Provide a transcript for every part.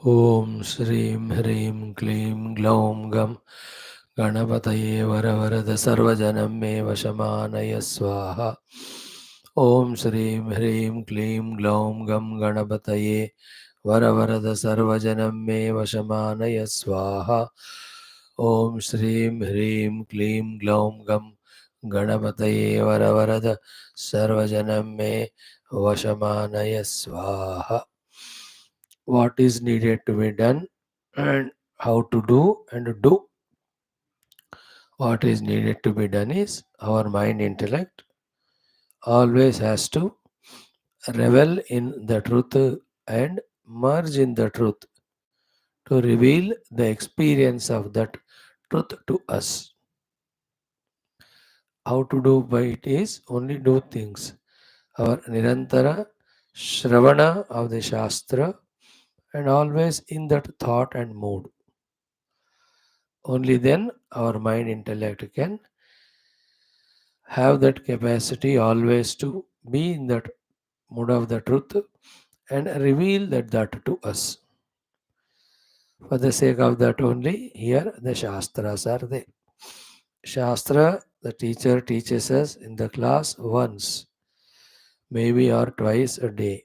Om Shrim Hrim Klim Glaum Gam Ganapataye Varavarada Sarvajanam Me Vashamanaya Swaha. Om Shrim Hrim Klim Glaum Gam Ganapataye Varavarada Sarvajanam Me Vashamanaya Swaha. Om Shrim Hrim Klim Glaum Gam Ganapataye Varavarada Sarvajanam Me Vashamanaya Swaha. What is needed to be done and how to do and do what is needed to be done is our mind intellect always has to revel in the truth and merge in the truth to reveal the experience of that truth to us. How to do by it is only do things. Our Nirantara Shravana of the Shastra and always in that thought and mood. Only then our mind intellect can have that capacity always to be in that mood of the truth and reveal that to us. For the sake of that only, here the Shastras are there. Shastra, the teacher teaches us in the class once, maybe or twice a day.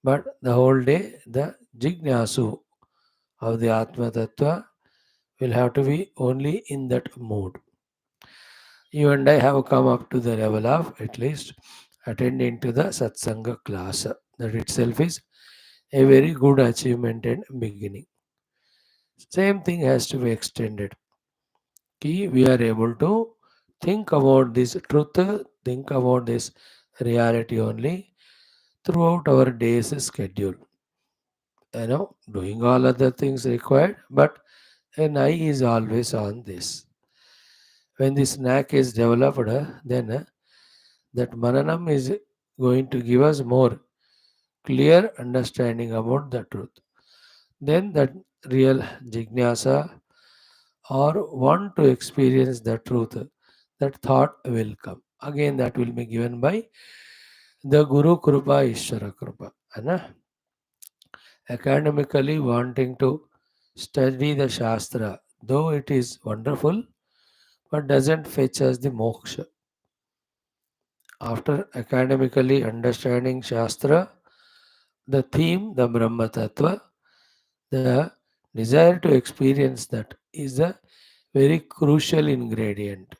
But the whole day, the Jignasu of the Atma Tattva will have to be only in that mood. You and I have come up to the level of at least attending to the Satsanga class. That itself is a very good achievement and beginning. Same thing has to be extended. We are able to think about this truth, think about this reality only throughout our day's schedule. Doing all other things required, but an eye is always on this. When this knack is developed, then that mananam is going to give us more clear understanding about the truth. Then that real jignasa or want to experience the truth, that thought will come. Again, that will be given by the Guru Krupa Ishvara Krupa. Anna? Academically wanting to study the Shastra, though it is wonderful, but doesn't fetch us the moksha. After academically understanding Shastra, the theme, the Brahma Tattva, the desire to experience that is a very crucial ingredient.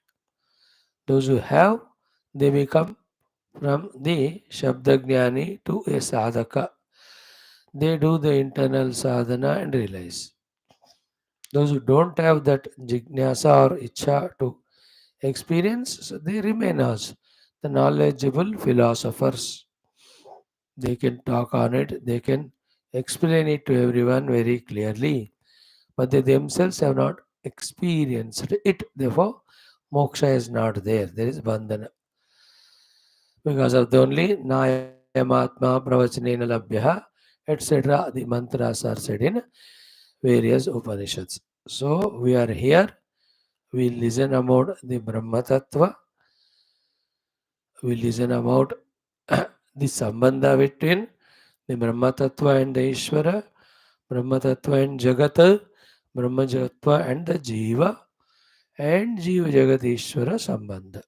Those who have, they become from the Shabdagnani to a sadhaka. They do the internal sadhana and realize. Those who don't have that jignasa or icha to experience, so they remain as the knowledgeable philosophers. They can talk on it, they can explain it to everyone very clearly, but they themselves have not experienced it. Therefore, moksha is not there. There is bandhana. Because of the only Nayamatma Pravachanena Labhya, etc. The mantras are said in various Upanishads. So we are here, we listen about the Brahma Tattva, we listen about the Sambandha between the Brahma Tattva and the Ishvara, Brahma Tattva and Jagat, Brahma Tattva and the Jiva, and Jiva Jagat Ishvara Sambandha.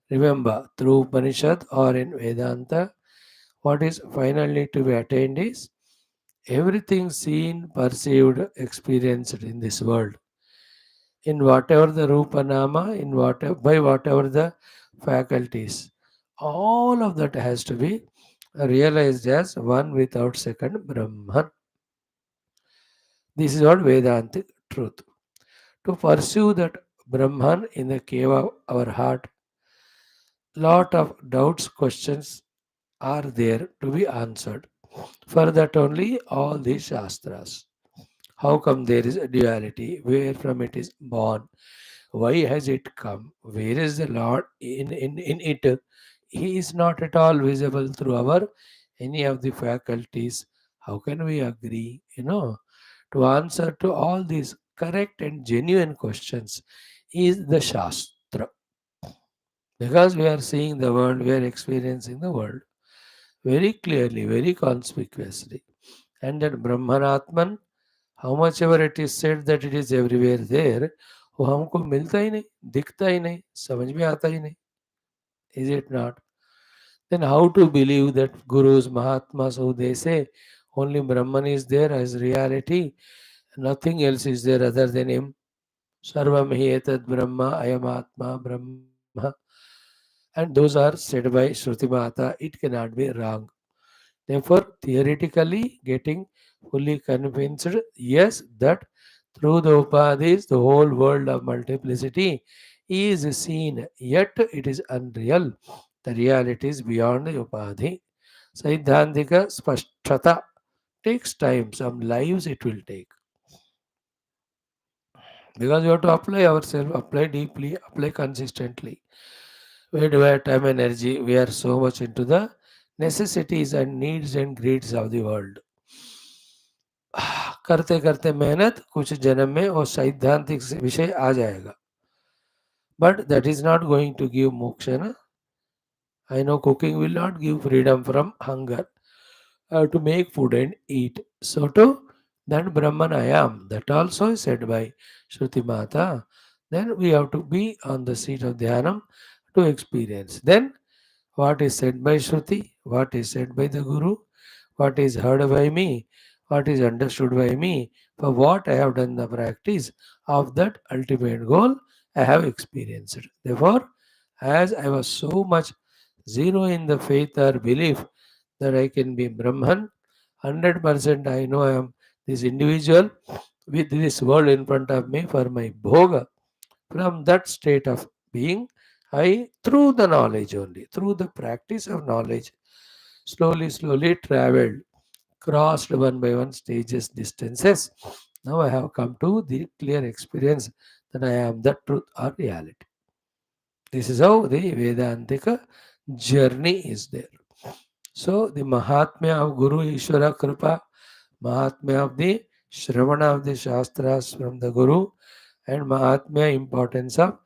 Remember, through Upanishad or in Vedanta, what is finally to be attained is everything seen, perceived, experienced in this world, in whatever the Rupa Nama, in whatever, by whatever the faculties. All of that has to be realized as one without second Brahman. This is what Vedantic truth. To pursue that Brahman in the cave of our heart, lot of doubts, questions are there to be answered. For that only all these Shastras. How come there is a duality? Where from it is born? Why has it come? Where is the Lord in it? He is not at all visible through our any of the faculties. How can we agree? To answer to all these correct and genuine questions is the Shastra. Because we are seeing the world, we are experiencing the world very clearly, very conspicuously. And that Brahmanatman, how much ever it is said that it is everywhere there, वो हमको मिलता ही नहीं, दिखता ही नहीं, समझ में आता ही नहीं. Is it not? Then how to believe that gurus, mahatmas, who they say only Brahman is there as reality, nothing else is there other than him. Sarvam hi etad Brahma, ayam atma Brahma. And those are said by Shruti Mata. It cannot be wrong. Therefore, theoretically, getting fully convinced, yes, that through the Upadhis, the whole world of multiplicity is seen, yet it is unreal. The reality is beyond the Upadhi. Saidhantika Spashtata takes time, some lives it will take. Because we have to apply ourselves, apply deeply, apply consistently. We do have time, energy, we are so much into the necessities and needs and greeds of the world. करते करते मेहनत कुछ जन्म में वो सैद्धांतिक विषय आ जाएगा. But that is not going to give moksha ना. I know cooking will not give freedom from hunger. To make food and eat. So to then Brahman I am. That also is said by Shruti Mata. Then we have to be on the seat of Dhyanam to experience. Then what is said by Shruti, what is said by the Guru, what is heard by me, what is understood by me, for what I have done the practice of that ultimate goal I have experienced. Therefore, as I was so much zero in the faith or belief that I can be Brahman, 100% I know I am this individual with this world in front of me for my bhoga. From that state of being, I, through the knowledge only, through the practice of knowledge, slowly traveled, crossed one by one stages, distances. Now I have come to the clear experience that I am the truth or reality. This is how the Vedantika journey is there. So the Mahatmya of Guru Ishvara Kripa, Mahatmya of the Shravana of the Shastras from the Guru, and Mahatmya importance of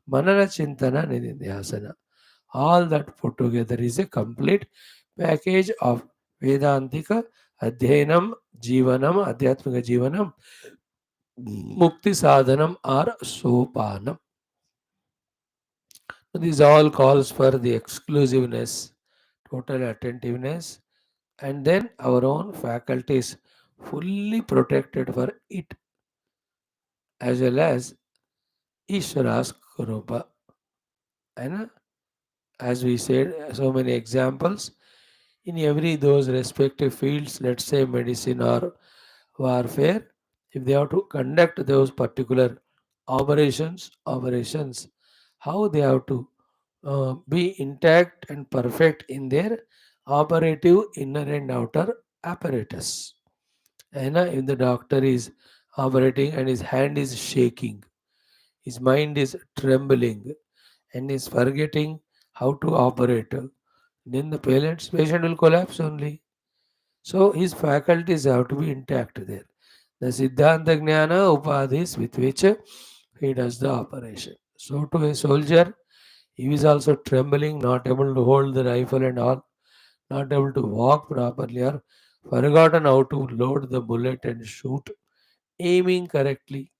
Manana Chintana Nididhyasana. All that put together is a complete package of Vedantika, Adhyayanam, Jivanam, Adhyatmika Jivanam, Mukti Sadhanam or Sopanam. These all calls for the exclusiveness, total attentiveness, and then our own faculties fully protected for it, as well as Ishvara's Krupa. And as we said, so many examples in every those respective fields, let's say medicine or warfare, if they have to conduct those particular operations, how they have to be intact and perfect in their operative inner and outer apparatus. And if the doctor is operating and his hand is shaking, his mind is trembling, and is forgetting how to operate, then the patient will collapse only. So his faculties have to be intact there. The Siddhanta Jnana Upadhis with which he does the operation. So to a soldier, he is also trembling, not able to hold the rifle and all, not able to walk properly or forgotten how to load the bullet and shoot, aiming correctly.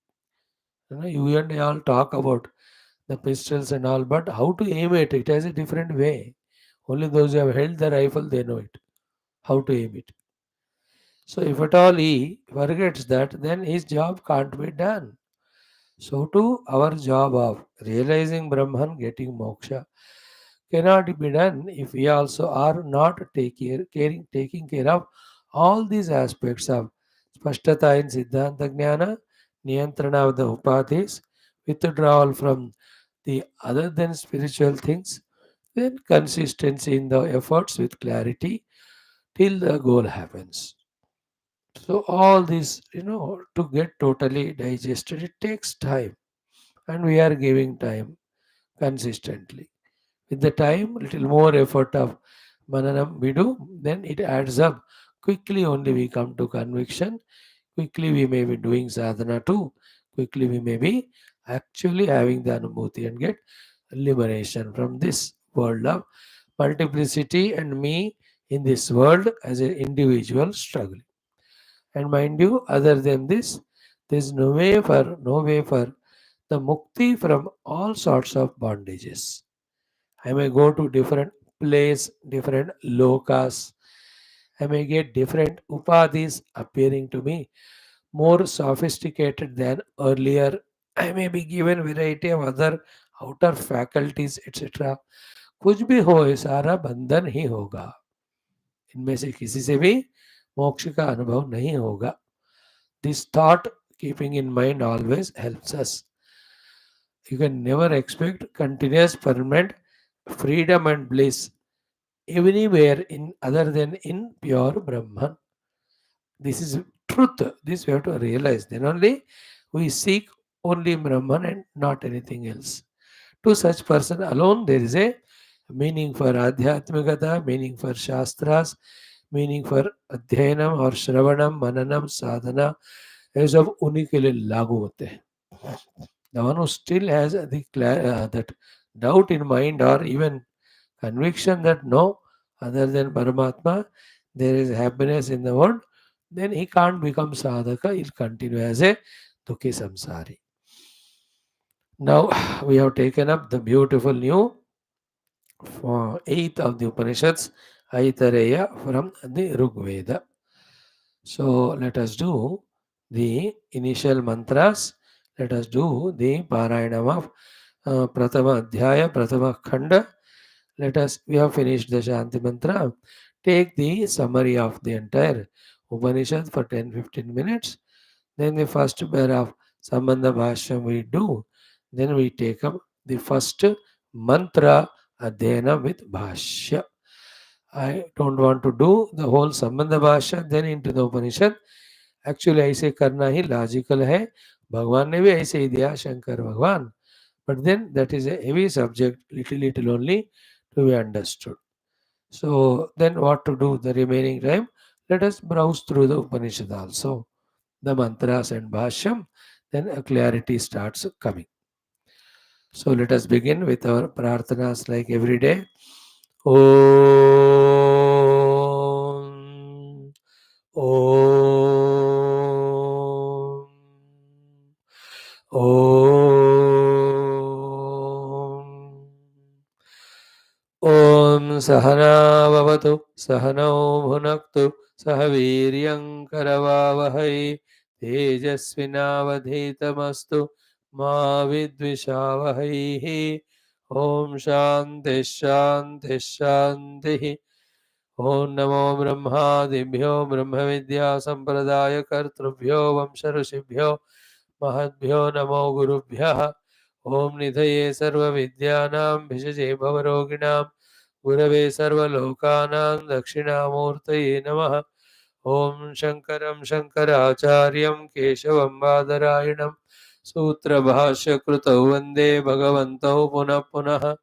You and I all talk about the pistols and all, but how to aim it has a different way. Only those who have held the rifle, they know it, how to aim it. So if at all he forgets that, then his job can't be done. So too our job of realizing Brahman, getting moksha, cannot be done if we also are not taking care of all these aspects of Spashtata in Siddhanta Jnana, Niyantrana of the Upadhis, withdrawal from the other than spiritual things, then consistency in the efforts with clarity till the goal happens. So all this, to get totally digested, it takes time, and we are giving time consistently. With the time, little more effort of mananam we do, then it adds up. Quickly only we come to conviction. Quickly we may be doing sadhana too. Quickly we may be actually having the anubhuti and get liberation from this world of multiplicity and me in this world as an individual struggling. And mind you, other than this, there is no way for the mukti from all sorts of bondages. I may go to different place, different lokas. I may get different upadhis appearing to me more sophisticated than earlier. I may be given variety of other outer faculties, etc. कुछ भी हो ये सारा बंधन ही होगा, इनमें से किसी से भी मोक्ष का अनुभव नहीं होगा. This thought keeping in mind always helps us. You can never expect continuous permanent freedom and bliss anywhere in other than in pure Brahman. This is truth. This we have to realize. Then only we seek only Brahman and not anything else. To such person alone there is a meaning for Adhyatmikata, meaning for Shastras, meaning for Adhyayanam और श्रवणम मननम साधना, ये सब उन्हीं के लिए लागू होते हैं. The one who still has that doubt in mind or even conviction that no, other than Paramatma, there is happiness in the world, then he can't become sadhaka, he'll continue as a dukhi samsari. Now we have taken up the beautiful new eighth of the Upanishads, Aitareya from the Rigveda. So let us do the initial mantras. Let us do the Parayanam of Pratama Adhyaya, Pratama Khanda. We have finished the Shanti mantra. Take the summary of the entire Upanishad for 10-15 minutes. Then the first pair of Sambandha Bhashyam we do. Then we take up the first mantra Adhyayana with Bhashya. I don't want to do the whole Sambandha Bhashya then into the Upanishad. Actually ऐसे करना ही logical है. भगवान ने भी ऐसे ही दिया, शंकर भगवान. But then that is a heavy subject, little only to be understood. So then what to do the remaining time? Let us browse through the Upanishad also, the mantras and Bhashyam, then a clarity starts coming. So let us begin with our prarthanas like every day. Om. Om. Om. Om Sahana Vavatu Sahano Bhunaktu Sahaviryamkaravavahai Tejasvinavadhitamastu Ma Vidvishavahai. Om Shanti Shanti Shanti. Om Namo Brahmadibhyo Brahma Vidya Sampradaya Kartrubhyo Vamsharashibhyo Mahadbhyo Namo Gurubhyaha. Om Nidhaye Sarva Vidyanam Bhishije Bhavaroginam Gurave Sarvalokanam Dakshinamurtaye Namaha. Om Shankaram Shankaracharyam Keshavam Badarayinam Sutra Bhashya Krutau Vande Bhagavantau Punah Punah.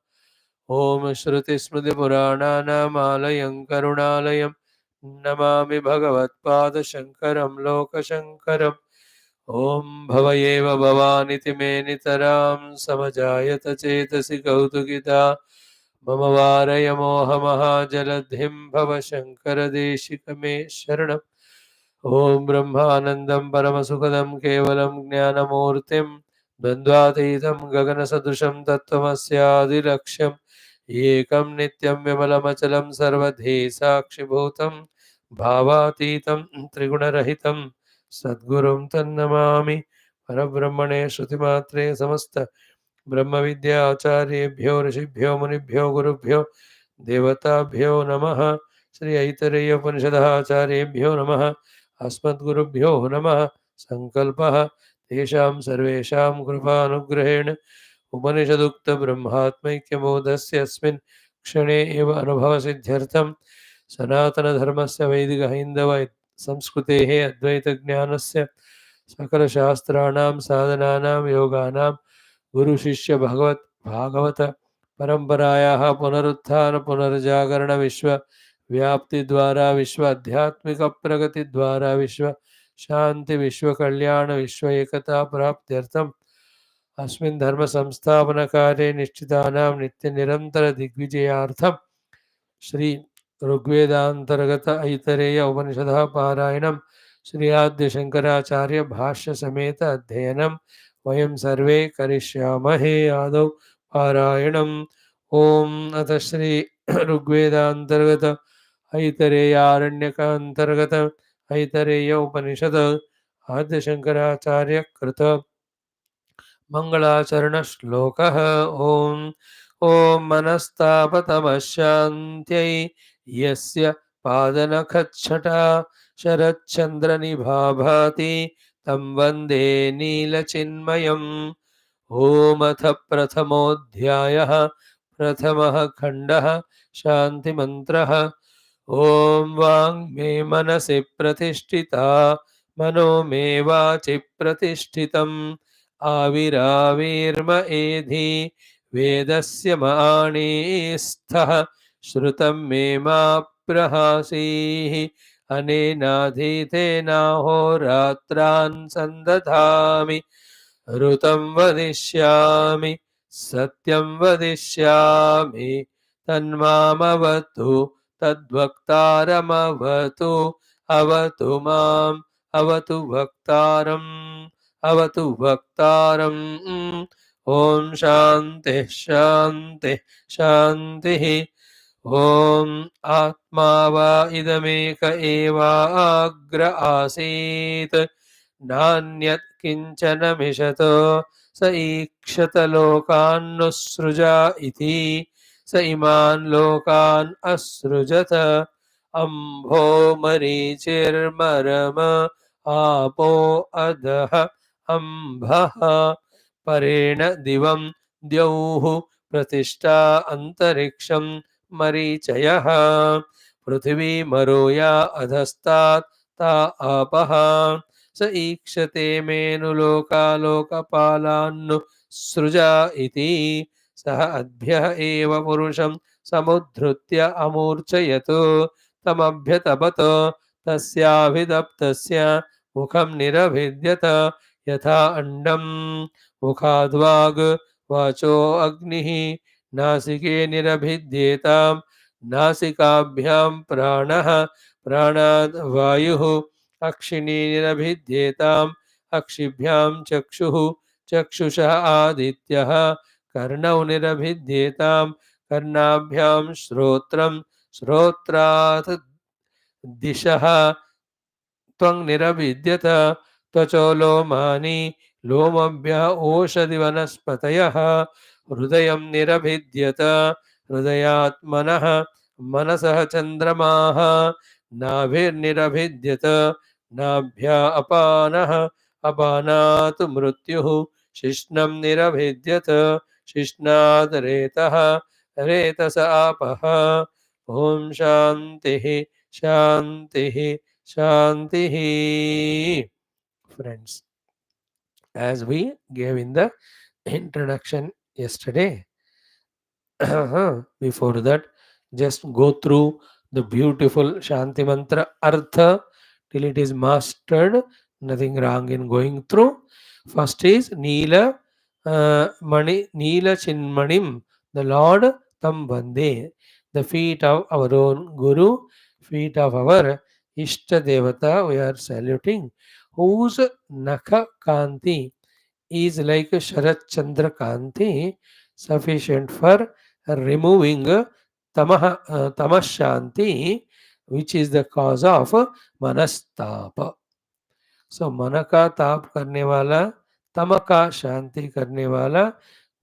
Om Shruti Smriti Purananam Alayam Karunalayam Namami Bhagavatpada Shankaram Loka Shankaram. Om Bhavayeva Bhavaniti Menitaram Samajayata Chetasi Kautukita Mama Varaya Mohamaha Jaladhim Bhava Shankara Deshikame Sharanam. Om Brahmanandam Paramasukadam Kevalam Jnanamurtim Dandvatītam Gaganasadusham Tattvamasyadiraksham Ekam Nityam Vimalamachalam Sarvadhi Sakshibhutam Bhavatītam Trigunarahitam Sadgurum Tannamami Parabrahmane Shrutimatre Samasta Brahma Vidya Acharyebhyo Rishibhyo Munibhyo Gurubhyo Devatabhyo Namaha. Shri Aitareya Upanishadaha Acharyebhyo Namaha. Asmadgurubhyo Namaha. Sankalpaha Tesham Sarvesham Kripanugrahen Upanishadukta Brahmatmaikyamodasya Asmin Kshane Eva Anubhava Siddhyartham Sanatana Dharmasya Vediga Hindava Samskrutehe Advaita Jnanasya Sakala Shastranam Sadhananam Yoganam Guru Shishya Bhagavata Paramparayaha Punaruttana Punarjagarana Vishwa व्याप्ति द्वारा विश्व आध्यात्मिक प्रगति द्वारा विश्व शांति विश्व कल्याण विश्व एकता प्राप्त्यर्थम अस्मिन् धर्म संस्थापन कार्ये निश्चितानां नित्य निरंतर दिग्विजयार्थम श्री ऋग्वेदांतर्गत ऐतरेय उपनिषदः पारायणं श्री आद्य शंकराचार्य भाष्य समेत अध्ययनम वयम सर्वे करिष्यामहे आदौ पारायणम। ओम अथ श्री ऋग्वेदांतर्गत ऐतरेयारण्यक अंतर्गत ऐतरेय उपनिषद आद्य शंकराचार्य कृत मंगलाचरण श्लोक ओम ओम मनस्तापतमशान्त्यै यस्य पादनखच्छटा शरच्चन्द्रनिभा भाति तं वन्दे नीलचिन्मयम्। ओमथ प्रथमोऽध्यायः प्रथमः खण्डः शान्तिमन्त्रः। ॐ वाङ्मे मनसि प्रतिष्ठिता मनो मे वाचि प्रतिष्ठितम् आविराविर्म एधि वेदस्य माणिस्थः श्रुतं मे मा प्रहासीः अनेनाधीतेनाहोरात्रान् सन्दधामि ऋतं वदिष्यामि सत्यं वदिष्यामि तन्मामवतु तद्वक्तारमवतु अवतु माम् अवतु वक्तारम् अवतु वक्तारम्। ॐ शान्तिः शान्तिः शान्तिः। ॐ आत्मा वा इदमेक एवाग्र आसीत् नान्यत् किञ्चन मिषतो स ईक्षत लोकान्नुसृजा इति स इमान् लोकान् असृजत। अम्भो मरीचिर्मरम आपो अधः अम्भः परेण दिवं द्यौः प्रतिष्ठा अन्तरिक्षं मरीचयः पृथिवी मरो या अधस्तात् ता आपः स ईक्षते मेनुलोकालोकपालान्नु सृजा इति सः अद्भ्यः एव पुरुषं समुद्धृत्य अमूर्छयत् तमभ्यतपत तस्याभिदप्तस्य मुखं निरभिद्यत यथा अंडं मुखाद्वाग् वाचो अग्निः नासिके निरभिद्येतां नासिकाभ्यां प्राणः प्राणाद् वायुः अक्षिणी निरभिद्येताम् अक्षिभ्यां चक्षुः चक्षुषः आदित्यः कर्णौ निरभिद्येतां कर्णाभ्यां श्रोत्रं श्रोत्रात् दिशः त्वं निरभिद्यत त्वचो लोमानि लोमभ्यः ओषधिवनस्पतयः हृदयं निरभिद्यत हृदयात्मनः मनसः चन्द्रमाः नाभिर्निरभिद्यत नाभ्या अपानः अपानात् मृत्युः शिश्नं निरभिद्यत शिश्नात् रेतः रेतस आपः। ॐ शान्तिः शान्तिः Shantihi. Friends, as we gave in the introduction yesterday, before that, just go through the beautiful Shanti Mantra Artha till it is mastered. Nothing wrong in going through. First is Neela Mani Neela Chinmanim, the Lord Tam Bande, the feet of our own Guru, feet of our Ishta Devata, we are saluting, whose Nakha Kanti is like Sharat Chandra Kanti, sufficient for removing tamashanti, which is the cause of manastapa. सो मन का ताप करने वाला तम का शांति करने वाला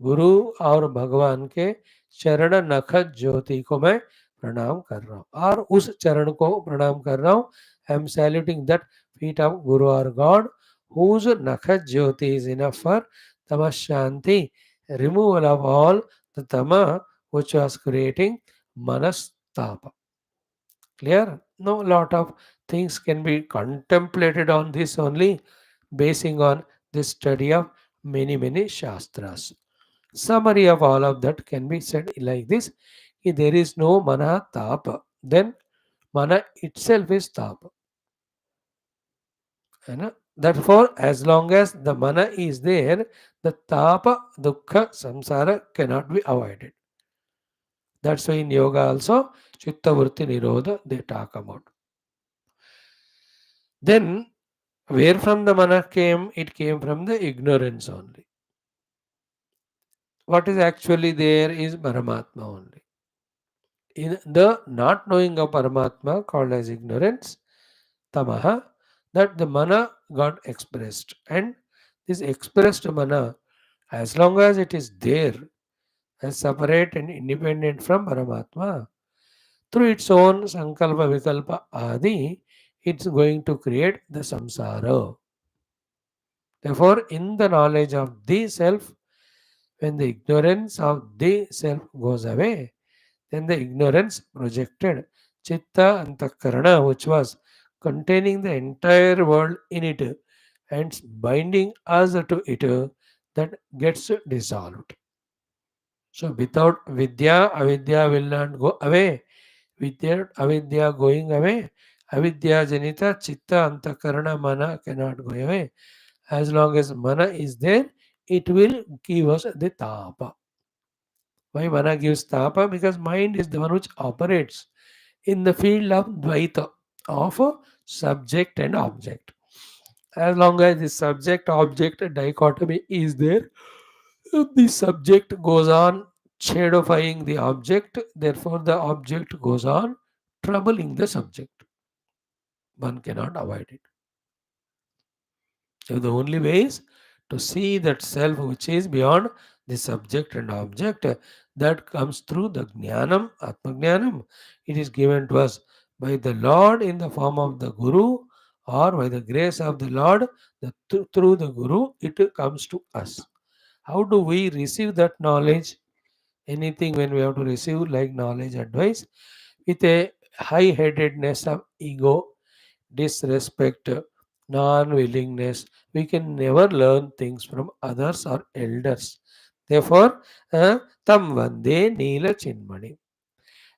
गुरु और भगवान के चरण नखत ज्योति को मैं प्रणाम कर रहा हूँ और उस चरण को प्रणाम कर रहा हूँ. I am saluting that feet of गुरु और God whose nakhat jyoti is enough for tamas shanti, removal of all the tama which was creating manastapa. Clear? No, lot of things can be contemplated on this only, basing on this study of many shastras. Summary of all of that can be said like this: if there is no mana tapa, then mana itself is tapa. Therefore, as long as the mana is there, the tapa, dukkha, samsara cannot be avoided. That's why in yoga also, chitta vritti nirodha they talk about. Then Where from the mana came? It came from the ignorance only. What is actually there is Paramatma only. In the not knowing of Paramatma, called as ignorance, tamaha, that the mana got expressed. And this expressed mana, as long as it is there, as separate and independent from Paramatma, through its own sankalpa vikalpa adi, it's going to create the samsara. Therefore, in the knowledge of the self, when the ignorance of the self goes away, then the ignorance projected chitta antakarana, which was containing the entire world in it and binding us to it, that gets dissolved. So without vidya, avidya will not go away. Without avidya going away, avidya janita chitta antakarana mana cannot go away. As long as mana is there, it will give us the tapa. Why mana gives tapa? Because mind is the one which operates in the field of dvaita, of subject and object. As long as the subject object dichotomy is there, the subject goes on shadowifying the object, therefore, the object goes on troubling the subject. One cannot avoid it. So the only way is to see that self which is beyond the subject and object, that comes through the jnanam, atma jnanam. It is given to us by the Lord in the form of the Guru, or by the grace of the Lord, through the Guru, it comes to us. How do we receive that knowledge? Anything when we have to receive like knowledge advice, with a high headedness of ego, disrespect, non willingness, we can never learn things from others or elders. Therefore, tam vande nila chinmani.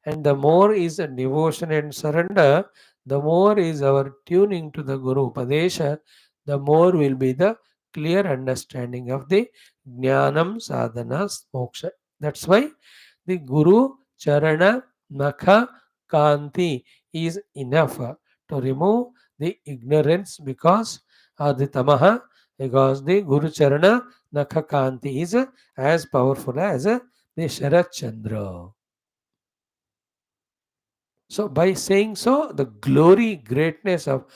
And the more is a devotion and surrender, the more is our tuning to the Guru Upadesha, the more will be the clear understanding of the Jnanam Sadhanas Moksha. That's why the Guru Charana Nakha Kanti is enough to remove the ignorance, because the Tamaha, because the Guru Charana Nakha Kanti is as powerful as the Sharat Chandra. So, by saying so, the glory, greatness of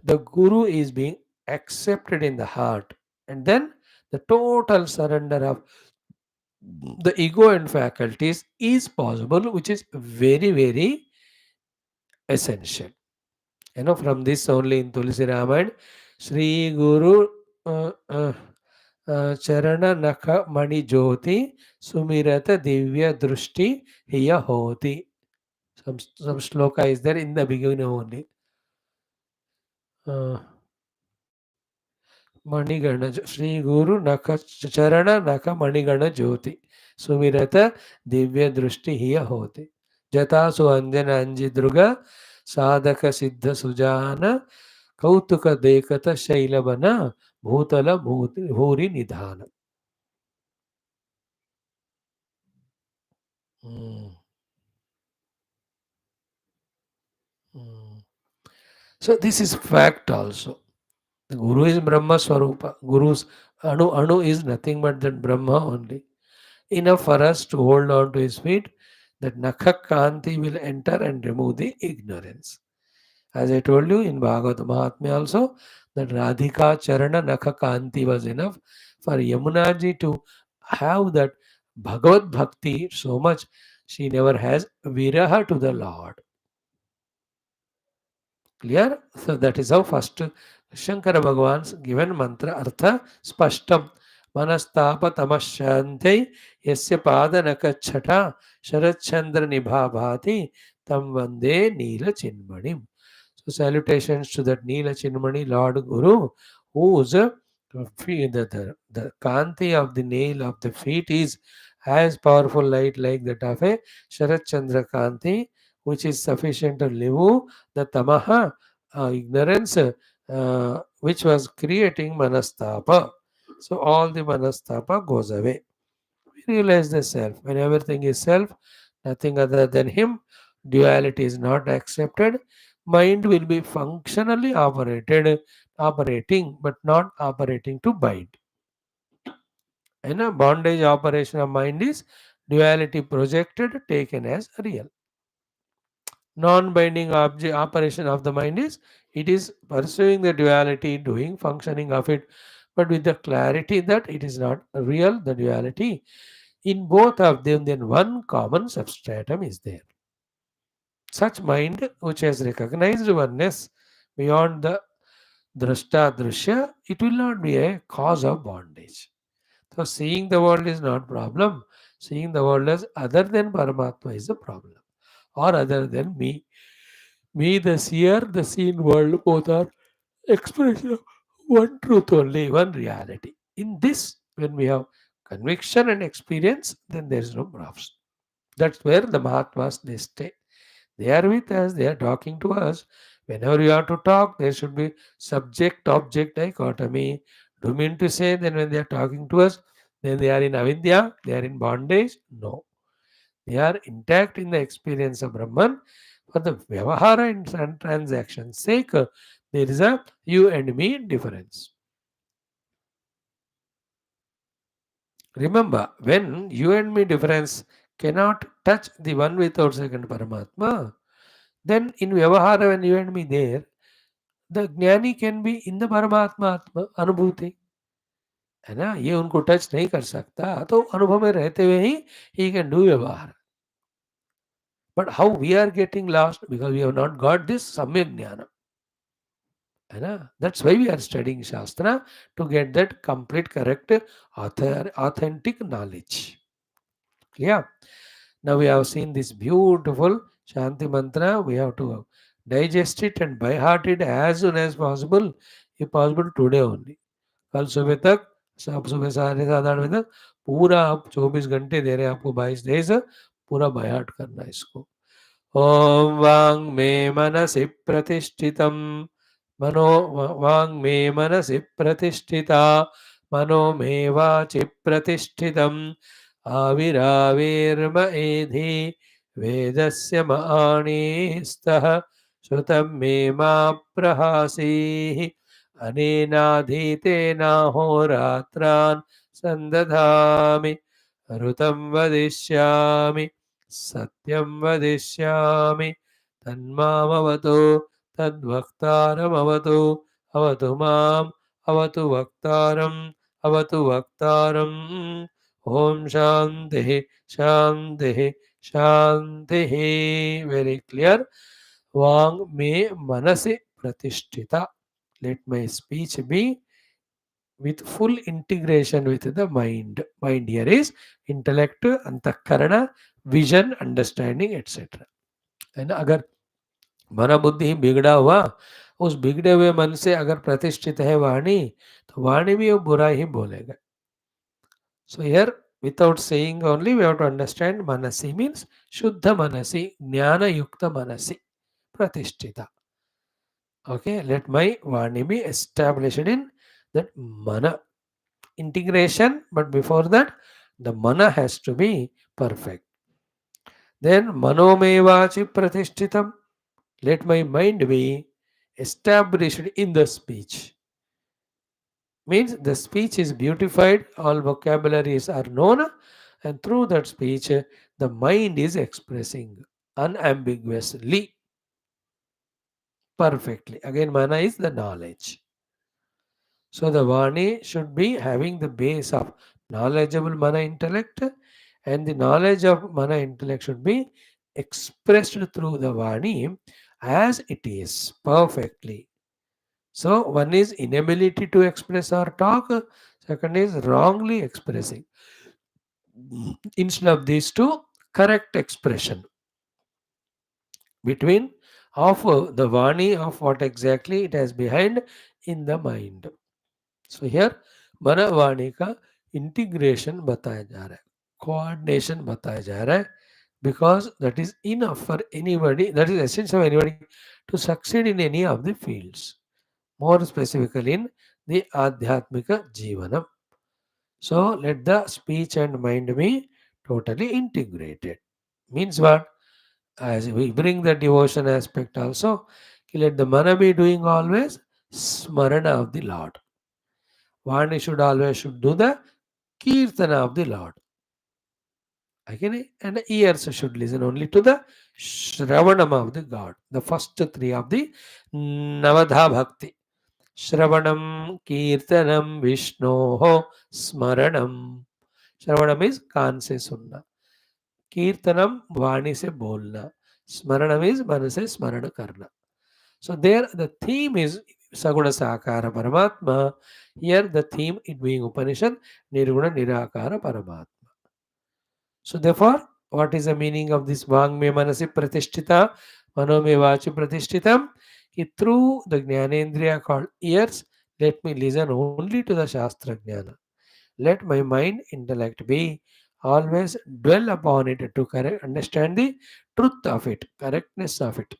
the Guru is being accepted in the heart. And then the total surrender of the ego and faculties is possible, which is very, very essential. From this only in Tulsi Ramayana, Sri Guru Charana Nakha Mani Jyoti Sumirata Divya Drushti Hiya Hoti. Some shloka is there in the beginning only. Uh, Manigana Sri Guru Naka Charana Naka Manigana Jyoti Sumirata Divya Drushti Hiya Hoti Jata Suanjana Anjidruga Sadhaka Siddha Sujana Kautuka Dekata Shailabana Bhutala Bhuri Nidhana. Mm, mm. So this is fact also. The Guru is Brahma Swarupa. Guru's Anu is nothing but that Brahma only. Enough for us to hold on to his feet, that Nakha Kanti will enter and remove the ignorance. As I told you in Bhagavad Mahatmya also, that Radhika Charana Nakha Kanti was enough for Yamunaji to have that Bhagavad Bhakti so much. She never has Viraha to the Lord. Clear? So that is how first Shankara Bhagavan's given mantra Artha Spashtam. Manastapa tamashantai yasya pada nakachata sharachandra nibhabhati tam vande nila chinmanim. So salutations to that Nila Chinmani Lord Guru, whose the Kanti of the nail of the feet is as powerful light like that of a Sharat Chandra Kanti, which is sufficient to remove the tamaha, ignorance, which was creating manastapa. So all the manastapa goes away. We realize the self. When everything is self, nothing other than him, duality is not accepted. mind will be functionally operating, but not operating to bind. And a bondage operation of mind is duality projected, taken as real. Non-binding operation of the mind is it is pursuing the duality, doing functioning of it, but with the clarity that it is not real, the duality. In both of them, then one common substratum is there. Such mind, which has recognized oneness beyond the drashta drishya, it will not be a cause of bondage. So seeing the world is not problem. Seeing the world as other than Paramatma is the problem. Or other than me. Me, the seer, the seen world, both are expression of one truth only, one reality. In this, when we have conviction and experience, then there is no problems. That's where the Mahatmas they stay. They are with us, they are talking to us. Whenever you have to talk, there should be subject object dichotomy. Do you mean to say then when they are talking to us, then they are in avidya, they are in bondage? No. They are intact in the experience of Brahman. For the Vyavahara and transaction sake, there is a you and me difference. Remember, when you and me difference cannot touch the one without second Paramatma, then in Vyavahara, when you and me there, the ज्ञानी can be in the परमात्मा आत्मा अनुभूति है ना, ये उनको touch नहीं कर सकता, तो अनुभव में रहते हुए ही कैन डू व्यवहार. But how we are getting last because we have not got this samyak gyan है ना. That's why we are studying shastra to get that complete correct authentic knowledge. Clear? Now we have seen this beautiful Shanti mantra. We have to digest it and by heart it as soon as possible, if possible today only. कल सुबह तक सब सुबह 7:30 बजे तक पूरा आप 24 घंटे दे रहे हैं आपको 22 डेज पूरा बाय हार्ट करना है इसको. ओम वांग मे मनसि प्रतिष्ठितम मनो वांग मे मनसि प्रतिष्ठिता मनो मे वाचि प्रतिष्ठितम आविराविर्म एधि वेदस्य माणिस्तः श्रुतं मे मा प्रहासीः अनेनाधीतेनाहोरात्रान् सन्दधामि ऋतं वदिष्यामि सत्यं वदिष्यामि तन्मामवतु तद्वक्तारमवतु अवतु माम् अवतु वक्तारम् अवतु वक्तारम्. ॐ शान्तिः शान्तिः शान्तिः. Very clear. वांग मे मनसि प्रतिष्ठिता. Let my speech be with full integration with the mind. Mind here is intellect, अंतःकरण, vision, understanding, etc. है ना. अगर मन बुद्धि ही बिगड़ा हुआ, उस बिगड़े हुए मन से अगर प्रतिष्ठित है वाणी, तो वाणी भी वो बुरा ही बोलेगा. So here, without saying only, we have to understand manasi means shuddha manasi, jnana yukta manasi, pratishtita. Okay, let my vani be established in that mana integration, but before that, the mana has to be perfect. Then manomevachi pratishtitam. Let my mind be established in the speech. Means the speech is beautified, all vocabularies are known, and through that speech, the mind is expressing unambiguously, perfectly. Again, mana is the knowledge. So the Vani should be having the base of knowledgeable mana intellect, and the knowledge of mana intellect should be expressed through the Vani as it is perfectly. So one is inability to express or talk, second is wrongly expressing. Instead of these two, correct expression between of the Vani of what exactly it has behind in the mind. So here mana Vani का integration बताया जा रहा है, coordination बताया जा रहा है, because that is enough for anybody, that is essential for anybody to succeed in any of the fields, more specifically in the Adhyatmika Jivanam. So let the speech and mind be totally integrated. Means what? as we bring the devotion aspect also, let the mana be doing always smarana of the Lord. Vani should do the kirtana of the Lord. Again, and the ears should listen only to the Shravanam of the God. The first three of the Navadha Bhakti. Shravanam, Kirtanam, Vishnoho, Smaranam. Shravanam is कान से सुनना, कीर्तनम वाणी से बोलना, स्मरणम is मन से स्मरण करना. So there the theme is Saguna Sakara Paramatma. Here the theme, it being Upanishad, Nirguna Nirakara Paramatma. So therefore, what is the meaning of this Vang me manasi pratishtita, mano me vachi pratishtitam? Through the Jnanendriya called ears, let me listen only to the Shastra Jnana. Let my mind, intellect be always dwell upon it to understand the truth of it, correctness of it.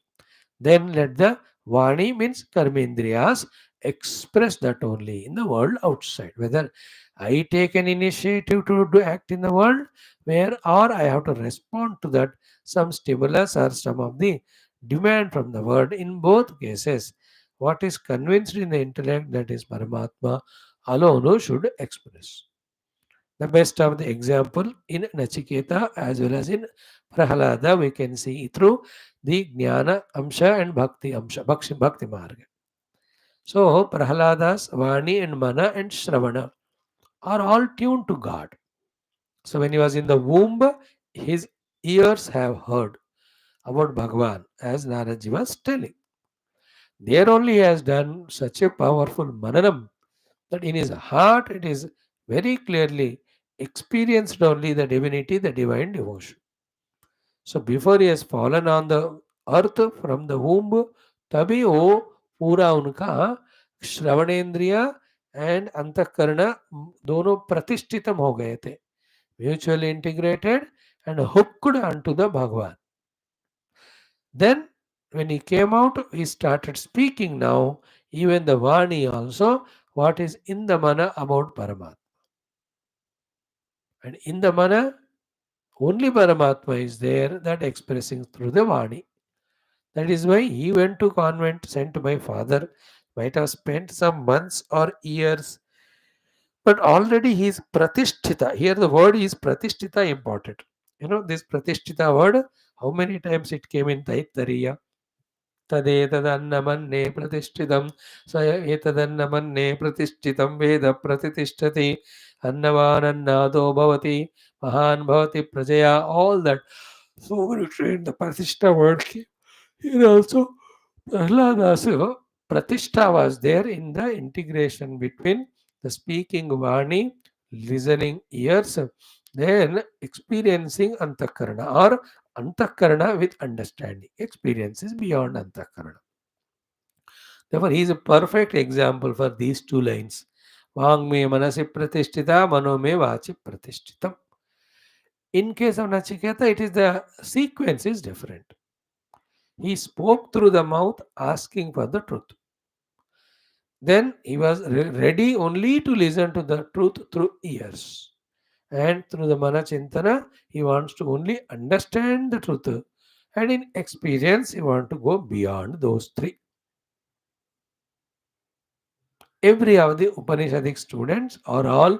Then let the Vani means Karmendriyas express that only in the world outside. Whether I take an initiative to do act in the world, where or I have to respond to that some stimulus or some of the demand from the world. In both cases, what is convinced in the intellect, that is Paramatma alone who should express. The best of the example in Nachiketa as well as in Prahalada, we can see through the Jnana Amsha and Bhakti Amsha, Bhakti Marga. So, Prahalada's Vani and Mana and Shravana are all tuned to God. So, when he was in the womb, his ears have heard about Bhagavan, as Naraji was telling. There only he has done such a powerful Mananam that in his heart it is very clearly experienced only the divinity, the divine devotion. So before he has fallen on the earth from the womb, तभी वो पूरा उनका श्रवणेन्द्रिय and अंतःकरण दोनों प्रतिष्ठितम हो गए थे, mutually integrated and hooked unto the Bhagavan. Then when he came out, he started speaking now, even the Vani also, what is in the mana about Paramatma. And in the mana, only Paramatma is there, that expressing through the Vani. That is why he went to convent sent by father, might have spent some months or years, but already he is pratishtita. Here the word is pratishtita important. You know this pratishtita word, how many times it came in Aitareya? तदेतदन्नमन्ये प्रतिष्ठितं स एतदन्नमन्ये प्रतिष्ठितं वेद प्रतिष्ठति अन्नवानन्नादो भवति महान् भवति प्रजया. All that, so many trained the Pratishtha word came here also. Prahladasu Pratishtha was there in the integration between the speaking Vani, listening ears, then experiencing Antakarana, or Antakarana with understanding. Experience is beyond Antakarana. Therefore, he is a perfect example for these two lines. Vang me manasi pratishtita, mano me vachi pratishthitam. In case of Nachiketa, it is the sequence is different. He spoke through the mouth asking for the truth. Then he was ready only to listen to the truth through ears. And through the Mana Chintana, he wants to only understand the truth. And in experience, he wants to go beyond those three. Every of the Upanishadic students are all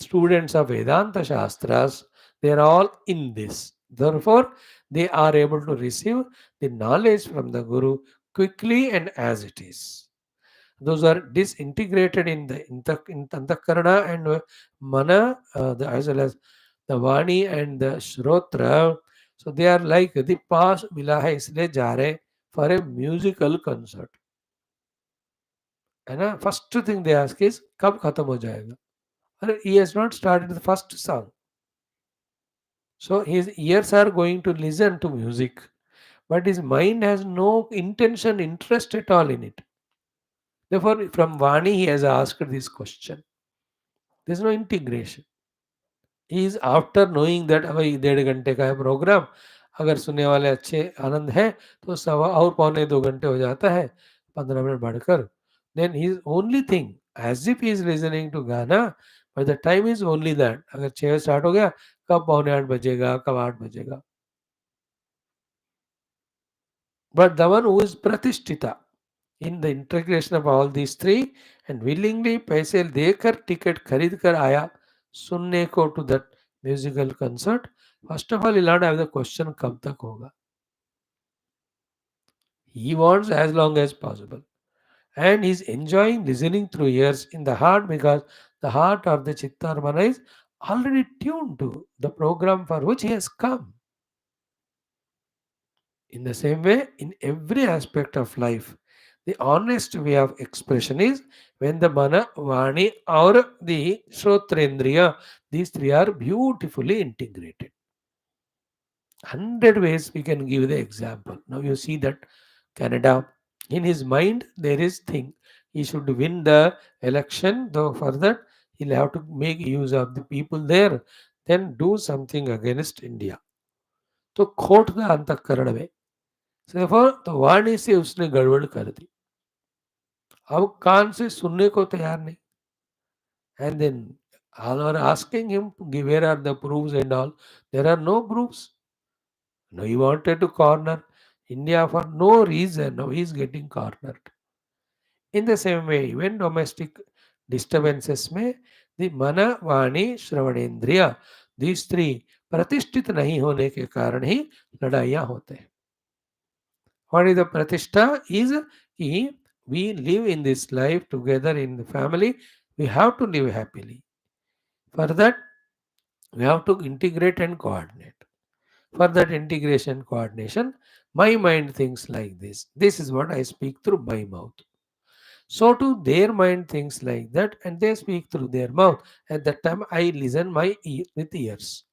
students of Vedanta Shastras. They are all in this. Therefore, they are able to receive the knowledge from the Guru quickly and as it is. Those are disintegrated in the Antakarana and Mana, as well as the Vani and the Shrotra. So they are like the pass मिला है इसलिए जा रहे for a musical concert. है ना, first thing they ask is कब खत्म हो जाएगा. And he has not started the first song. So his ears are going to listen to music, but his mind has no intention, interest at all in it. Therefore, from Vani, he has asked this question. There is no integration. He is after knowing that भाई 1.5 घंटे का है programme, अगर सुनने वाले अच्छे आनंद है तो सवा और पौने 2 घंटे हो जाता है, 15 मिनट बढ़कर. Then his only thing, as if he is listening to गाना, but the time is only that. अगर 6 स्टार्ट हो गया, कब 7:45 बजेगा, कब 8 बजेगा. But the one who is pratishtita in the integration of all these three and willingly पैसे देकर ticket खरीद कर आया सुनने को to that musical concert, first of all he'll not have the question कब तक होगा. He wants as long as possible. And he's enjoying listening through ears in the heart because the heart of the Chitta Mana is already tuned to the program for which he has come. In the same way, in every aspect of life, the honest way of expression is when the mana, vani, or the shrotrendriya, these three are beautifully integrated. 100 ways we can give the example. Now you see that Canada, in his mind, there is thing. He should win the election, though for that he'll have to make use of the people there, then do something against India. तो खोट the अंतःकरण में सिर्फ तो वाणी से उसने गड़बड़ कर दी. अब कान से सुनने को तैयार नहीं. And then all are asking him, where are the proofs and all? There are no proofs. No, he wanted to corner India for no reason. Now he is getting cornered. In the same way, when domestic disturbances में the mana, Vani, श्रवणेन्द्रिय, these three प्रतिष्ठित नहीं होने के कारण ही लड़ाइयाँ होते हैं. What is the pratishtha? Is कि we live in this life together in the family. We have to live happily. For that, we have to integrate and coordinate. For that integration coordination, my mind thinks like this. This is what I speak through my mouth. So too their mind thinks like that and they speak through their mouth. At that time I listen my with ears.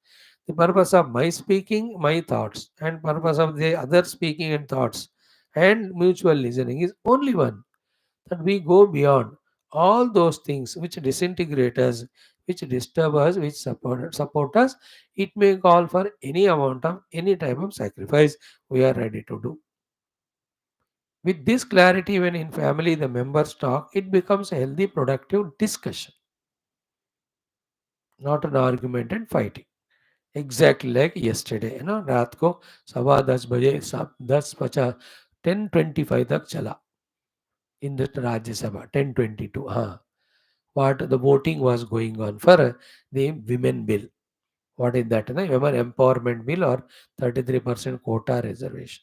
The purpose of my speaking, my thoughts, and purpose of the other speaking and thoughts and mutual listening is only one, that we go beyond all those things which disintegrate us, which disturb us, which support us. It may call for any amount of any type of sacrifice we are ready to do. With this clarity, when in family the members talk, it becomes a healthy, productive discussion, not an argument and fighting. Exactly like yesterday, रात को 10:15 बजे 10:50 10:25 तक चला in the Rajya Sabha 10:22. What the voting was going on for the women bill. What is that? Women empowerment bill or 33% quota reservation.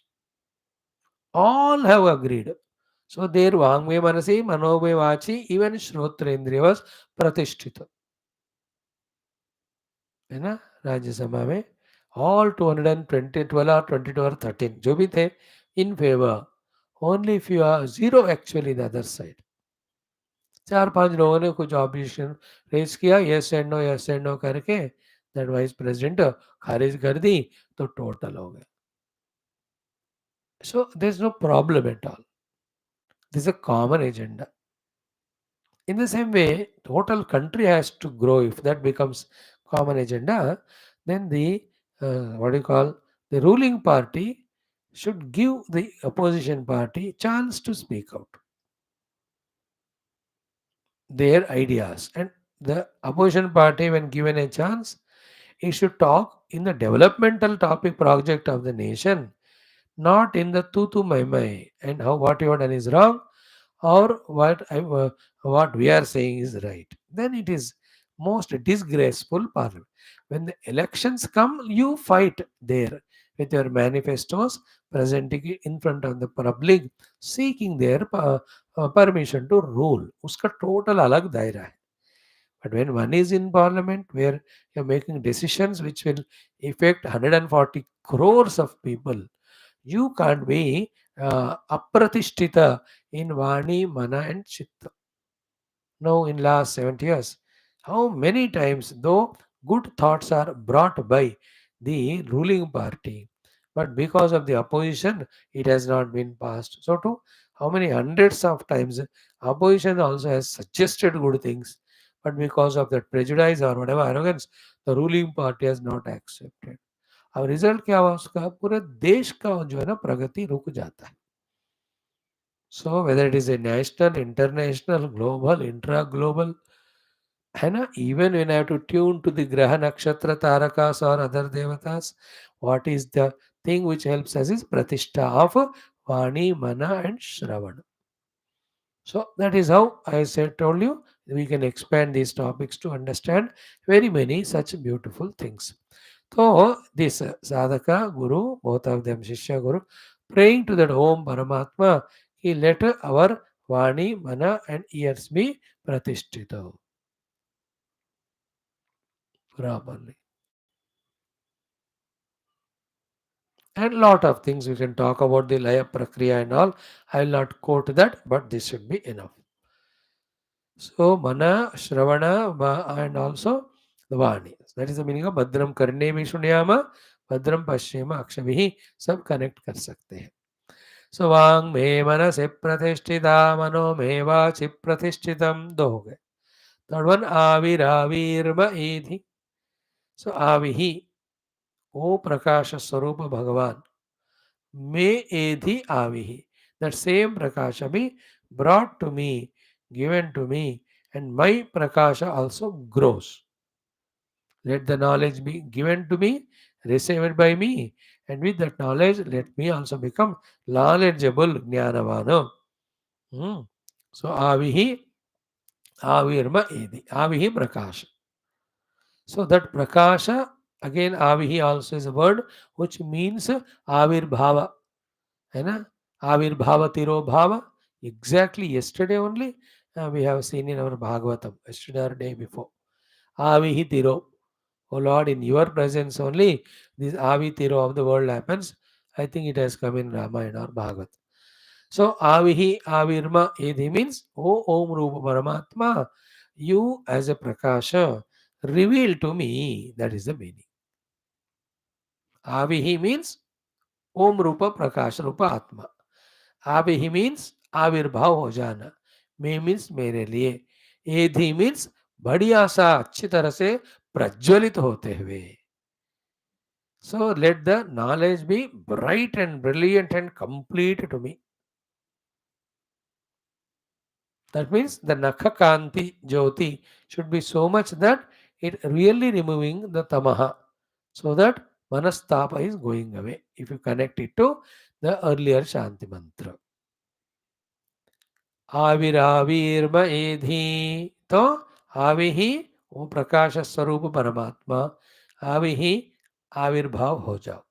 All have agreed. So their Vangme Manasi, Manobe Vachi, even Shrotrendriya was Pratishtita. है ना राज्यसभा में all 220 12 or 22 or 13 जो भी थे in favor. Only if you are zero actually the other side. 4-5 लोगों ने कुछ objection raise किया, यस एंड नो करके दैट वाइस प्रेसिडेंट खारिज कर दी तो टोटल हो गया. So there is no problem at all. This is a common agenda. In the same way, total country has to grow. If that becomes common agenda, then the what do you call the ruling party should give the opposition party chance to speak out their ideas, and the opposition party, when given a chance, it should talk in the developmental topic project of the nation, not in the tu mai and how what you have done is wrong or what we are saying is right. Then it is most disgraceful parliament. When the elections come, you fight there with your manifestos, presenting it in front of the public, seeking their permission to rule. उसका total अलग दायरा है. But when one is in parliament where you're making decisions which will affect 140 crores of people, you can't be apratishtita in Vani, Mana and Chitta. Now in last 70 years, how many times though good thoughts are brought by the ruling party, but because of the opposition, it has not been passed. So too, how many hundreds of times opposition also has suggested good things, but because of that prejudice or whatever arrogance, the ruling party has not accepted. अब result क्या हुआ उसका, पूरे देश का जो है ना प्रगति रुक जाता है. So whether it is a national, international, global, intra global, है ना, even when I have to tune to the ग्रह नक्षत्र तारकास और अदर देवतास, what is the thing which helps us is pratishtha of Vani, Mana and Shravana. So that is how I said told you we can expand these topics to understand very many such beautiful things. So this sadhaka, guru, both of them Shishya Guru, praying to that Om Paramatma, he let our Vani, Mana and ears be pratishtita properly. And lot of things we can talk about the Laya Prakriya and all. I will not quote that, but this should be enough. So Mana, Shravana, and also the Vani. That is the meaning of Bhadram Karne Vishunyama, Bhadram Pashyama Akshavihi. सब connect कर सकते हैं. So वांग में मन से प्रतिष्ठिता मनो में वाचि प्रतिष्ठितम दो हो गए. Third one आविराविर्म एधि. So आविहि ओ प्रकाश स्वरूप भगवान में एधि आविहि. That same prakasha be brought to me, given to me, and my prakasha also grows. Let the knowledge be given to me, received by me, and with that knowledge, let me also become knowledgeable, jnanavana. Hmm. So, avihi, avirma edi, avihi prakasha. So, that prakasha, again, avihi also is a word which means avirbhava. है ना आविर्भाव तिरोभाव exactly yesterday only we have seen in our Bhagavatam yesterday or day before avihi tiro. Oh Lord, in your presence only this avi tiro of the world happens. I think it has come in Ramayana or Bhagavat. So avihi avirma edi means oh Om Rupa Paramatma, you as a prakasha reveal to me. That is the meaning. Avihi means Om Rupa Prakash Rupa Atma. आब ही means आविर्भाव हो जाना. मैं means मेरे लिए. एधि means बढ़िया सा अच्छी तरह से प्रज्वलित होते हुए. So let the knowledge be bright and brilliant and complete to me. That means the Nakhakanti Jyoti should be so much that it really removing the tamaha, so that manastapa is going away. If you connect it to the earlier Shanti mantra. आविराविर्म एधि. तो आवि ही वो प्रकाश स्वरूप परमात्मा. आवि ही आविर्भाव हो जाओ.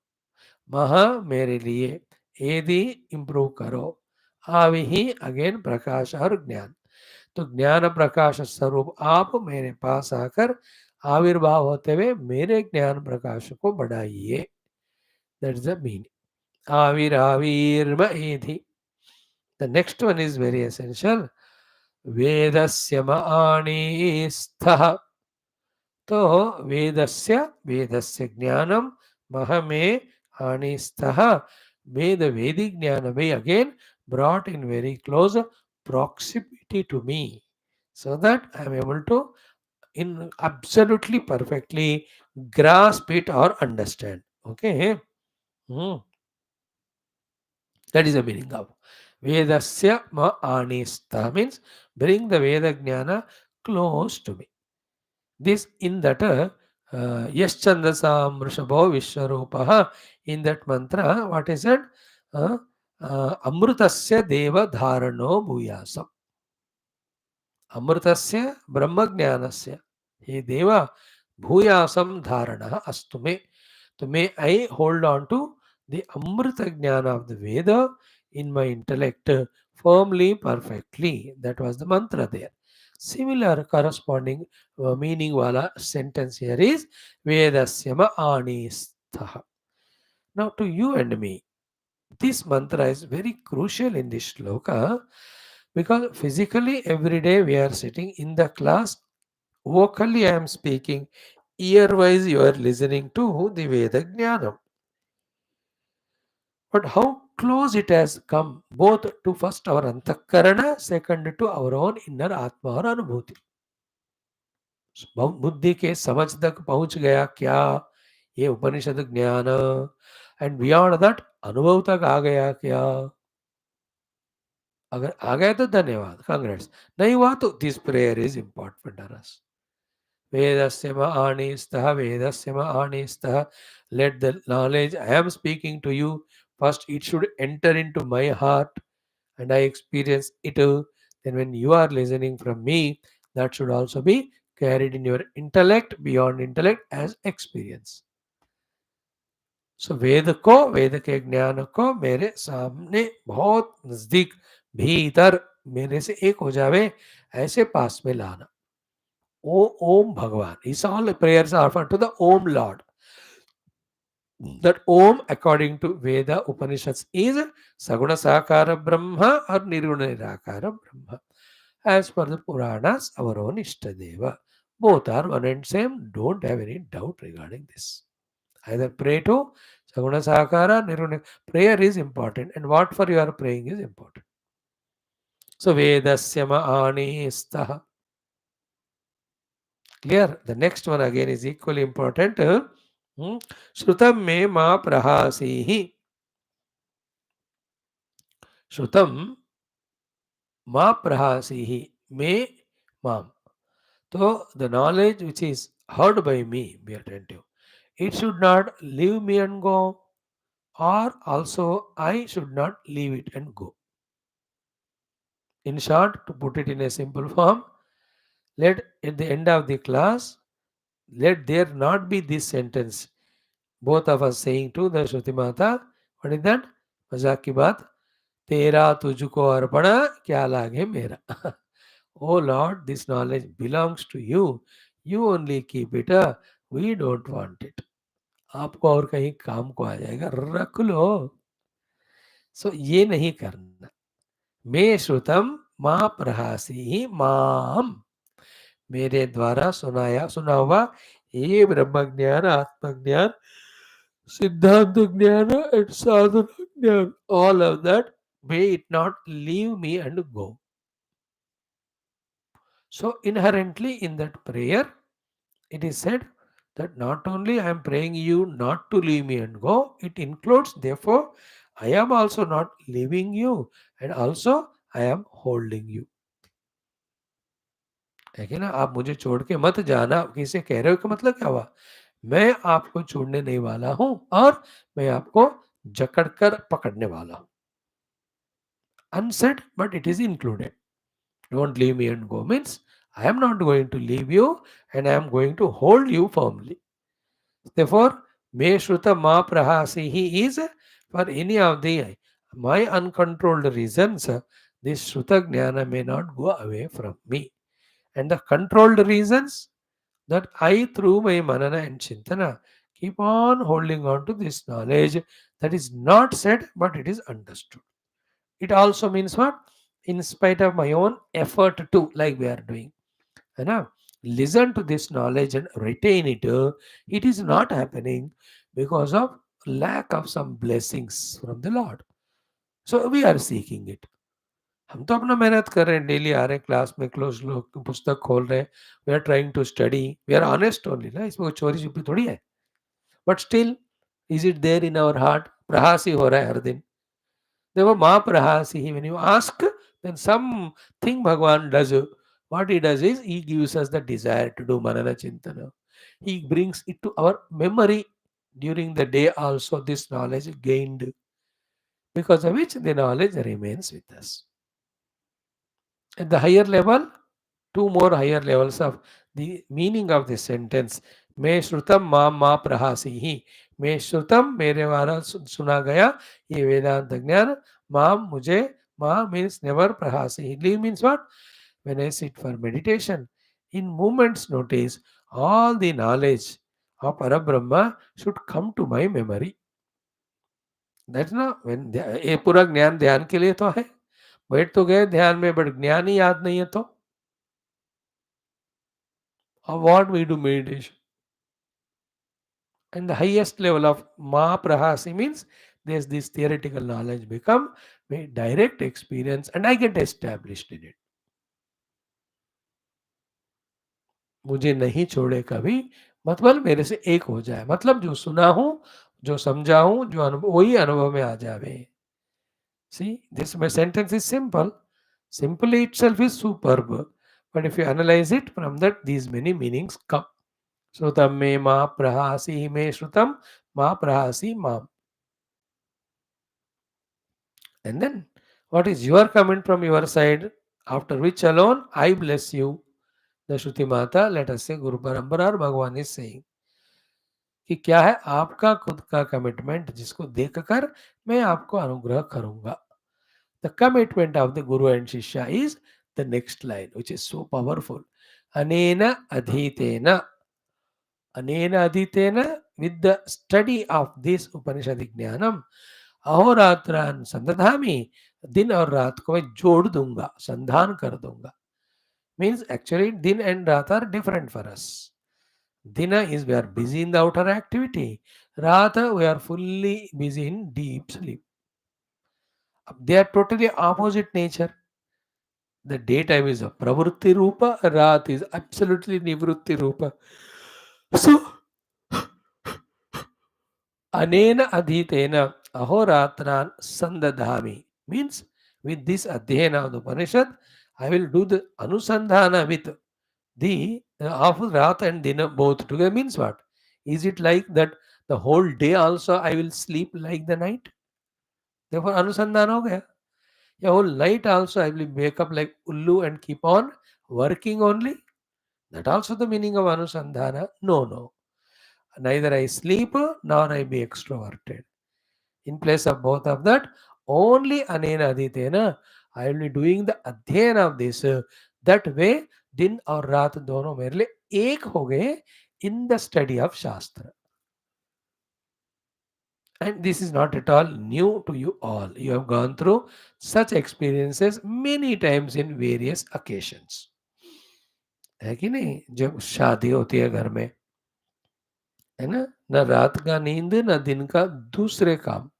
महा मेरे लिए. एदि इंप्रूव करो. आवि ही अगेन प्रकाश और ज्ञान. तो ज्ञान प्रकाश स्वरूप आप मेरे पास आकर आविर्भाव होते हुए मेरे ज्ञान प्रकाश को बढ़ाइए. That is the meaning. आविराविर्म एधि. The next one is very essential. वेदस्य मणिस्थः. तो वेदस्य वेदस्य ज्ञानम महमे अणिस्थः. वेद वैदिक ज्ञान भी again brought in very close proximity to me, so that I am able to in absolutely perfectly grasp it or understand. Okay. Hmm. That is the meaning of Vedasya Ma'anistha means bring the Veda Jnana close to me. This in that Yaschandasam Vrishabho Vishwarupaha, in that mantra, what is it? Amrutasya Deva Dharano Bhuyasam. Amrutasya Brahmajnanasya. He Deva Bhuyasam Dharana Astume. So may I hold on to the Amrita Jnana of the Veda in my intellect firmly, perfectly. That was the mantra there. Similar corresponding meaning wala sentence here is Vedasyama Anistha. Now to you and me, this mantra is very crucial in this shloka because physically every day we are sitting in the class, vocally I am speaking, ear-wise you are listening to the Veda Jnanam. But how close it has come both to first our antakarana, second to our own inner atma और अनुभूति. बुद्धि के समझ तक पहुंच गया क्या ये उपनिषद ज्ञान, एंड बियॉन्ड दैट अनुभव तक आ गया क्या. अगर आ गया तो धन्यवाद, कांग्रेट्स. नहीं हुआ तो this prayer is important for us. वेदस्य मणिस्थः वेदस्य मणिस्थः. Let the knowledge I am speaking to you First, it should enter into my heart and I experience it. Then, when you are listening from me, that should also be carried in your intellect, beyond intellect, as experience. सो वेद के ज्ञान को मेरे सामने बहुत नजदीक भीतर मेरे से एक हो जावे ऐसे पास में लाना. ओ ओम भगवान. Is all prayers are offered to the Om Lord. That Om, according to Veda Upanishads, is Saguna Sakara Brahma or Nirguna Nirakara Brahma. As per the Puranas, our own Ishtadeva. Both are one and same. Don't have any doubt regarding this. Either pray to Saguna Sakara, Nirguna. Prayer is important, and what for you are praying is important. So Vedasya Ma'ani Staha. Clear? The next one again is equally important. Shrutam me ma prahasihi. Shrutam ma prahasihi me mam. So the knowledge which is heard by me, be attentive. It should not leave me and go, or also I should not leave it and go. In short, to put it in a simple form, let at the end of the class, let there not be this sentence. Both of us saying to the Shruti Mata, what is that? मजाक की बात. तेरा तुझको अर्पण क्या लागे मेरा. Oh Lord, this knowledge belongs to you. You only keep it. We don't want it. आपको और कहीं काम को आ जाएगा, रख लो. सो ये नहीं करना. मैं श्रुतम माँ प्रहासी ही माम. मेरे द्वारा सुना हुआ ये ब्रह्म ज्ञान, आत्मज्ञान, सिद्धांत ज्ञान and sadhana ज्ञान, all of that, may it not leave me and go. So inherently in that prayer, it is said that not only I am praying you not to leave me and go, it includes therefore I am also not leaving you and also I am holding you. है कि ना, आप मुझे छोड़ के मत जाना, किसे कह रहे हो कि मतलब क्या हुआ, मैं आपको छोड़ने नहीं वाला हूं और मैं आपको जकड़ कर पकड़ने वाला हूं. Unsaid, but it is included. Don't leave me and go means I am not going to leave you and I am going to hold you firmly. Therefore, me shruta ma prahasihi is for any of the my uncontrolled reasons, this shruta jnana may not go away from me. And the controlled reasons, that I, through my manana and chintana, keep on holding on to this knowledge that is not said but it is understood. It also means what? In spite of my own effort to, like we are doing. You know, listen to this knowledge and retain it. It is not happening because of lack of some blessings from the Lord. So we are seeking it. हम तो अपना मेहनत कर रहे हैं, daily आ रहे हैं class में, क्लोज लोग पुस्तक खोल रहे हैं, we are trying to study, we are honest only ना, इसमें कोई चोरी छुपी थोड़ी है. But still is it there in our heart? प्रहास ही हो रहा है हर दिन. देखो माँ प्रहास ही, when you ask then something Bhagwan does. What he does is he gives us the desire to do manana chintana. He brings it to our memory during the day also, this knowledge gained, because of which the knowledge remains with us. At the higher level, two more higher levels of the meaning of this sentence. मैं श्रुतम माम मा प्रहासी ही. मैं श्रुतम मेरे द्वारा सुना गया ये वेदांत ज्ञान. माम मुझे, मा means never, prahasi. Leave means what? When I sit for meditation, in moments notice, all the knowledge of Parabrahma should come to my memory. That's not when ये पूरा ज्ञान ध्यान के लिए तो है. बैठ तो गए ध्यान में, बट ज्ञान ही याद नहीं है तो what we do meditation. And the highest level of ma prahasi means there's this theoretical knowledge become my direct experience and I get established in it. मुझे नहीं छोड़े कभी, मतलब मेरे से एक हो जाए, मतलब जो सुना हूं, जो समझा हूं, जो अनुभव, वही अनुभव में आ जावे. See, this my sentence is simple. Simply itself is superb. But if you analyze it, from that these many meanings come. श्रुतम मे मा प्रहासी मे श्रुतम मा प्रहासी माम. And then, what is your comment from your side? After which alone, I bless you. The Shruti Mata, let us say Guru Parampara or Bhagwan is saying कि क्या है आपका खुद का commitment जिसको देखकर मैं आपको अनुग्रह करूंगा. The commitment of the Guru and Shishya is the next line, which is so powerful. Anena adhitena. Anena adhitena, with the study of this Upanishad Jnanam, अहोरात्रान संदधामी, दिन और रात को मैं जोड़ दूंगा, संधान कर दूंगा. Means actually din and raat are different for us. Dina is we are busy in the outer activity. Rata we are fully busy in deep sleep. They are totally opposite nature. The daytime is a pravrutti rupa, raat is absolutely nivrutti rupa. So, anena adhitena ahoratran sandadhami means with this adhyayana of the Upanishad, I will do the anusandhana with the of Raat and Dina both together. Means what? Is it like that the whole day also I will sleep like the night? Therefore, Anusandhana ho gaya. The whole night also I will wake up like Ullu and keep on working only. That also the meaning of Anusandhana? No, no. Neither I sleep nor I be extroverted. In place of both of that, only Anena Aditena, I will be doing the Adhyayana of this. That way, दिन और रात दोनों मेरे लिए एक हो गए in the study of Shastra. And this is not at all new to you all. You have gone through such experiences many times in various occasions. है कि नहीं? जब शादी होती है घर में, है ना, न रात का नींद न दिन का दूसरे काम,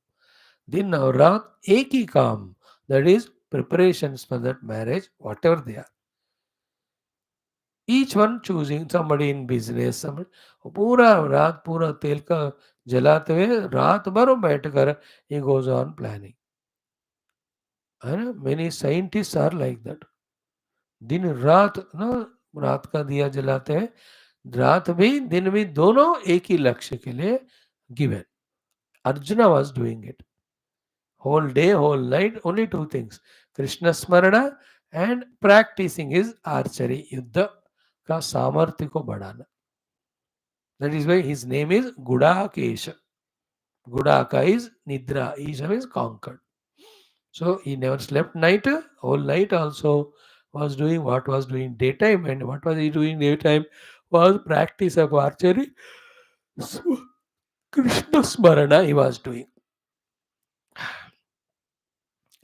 दिन और रात एक ही काम, that is preparations for that marriage, whatever they are. Each one choosing somebody in business, somebody, पूरा रात पूरा तेल का जलाते हुए रात भर बैठकर he goes on planning. है ना? Many scientists are like that. दिन रात ना रात का दिया जलाते हैं, रात भी दिन भी दोनों एक ही लक्ष्य के लिए given. Arjuna was doing it. Whole day, whole night, only two things. Krishna Smarana and practicing his archery, युद्ध का सामर्थ्य को बढ़ाना. That is why his name is Gudakesha. Gudaka is Nidra. Isha is conquered. So he never slept night. Whole night also was doing what was doing daytime. And what was he doing daytime was practice of archery. So Krishna Smarana he was doing.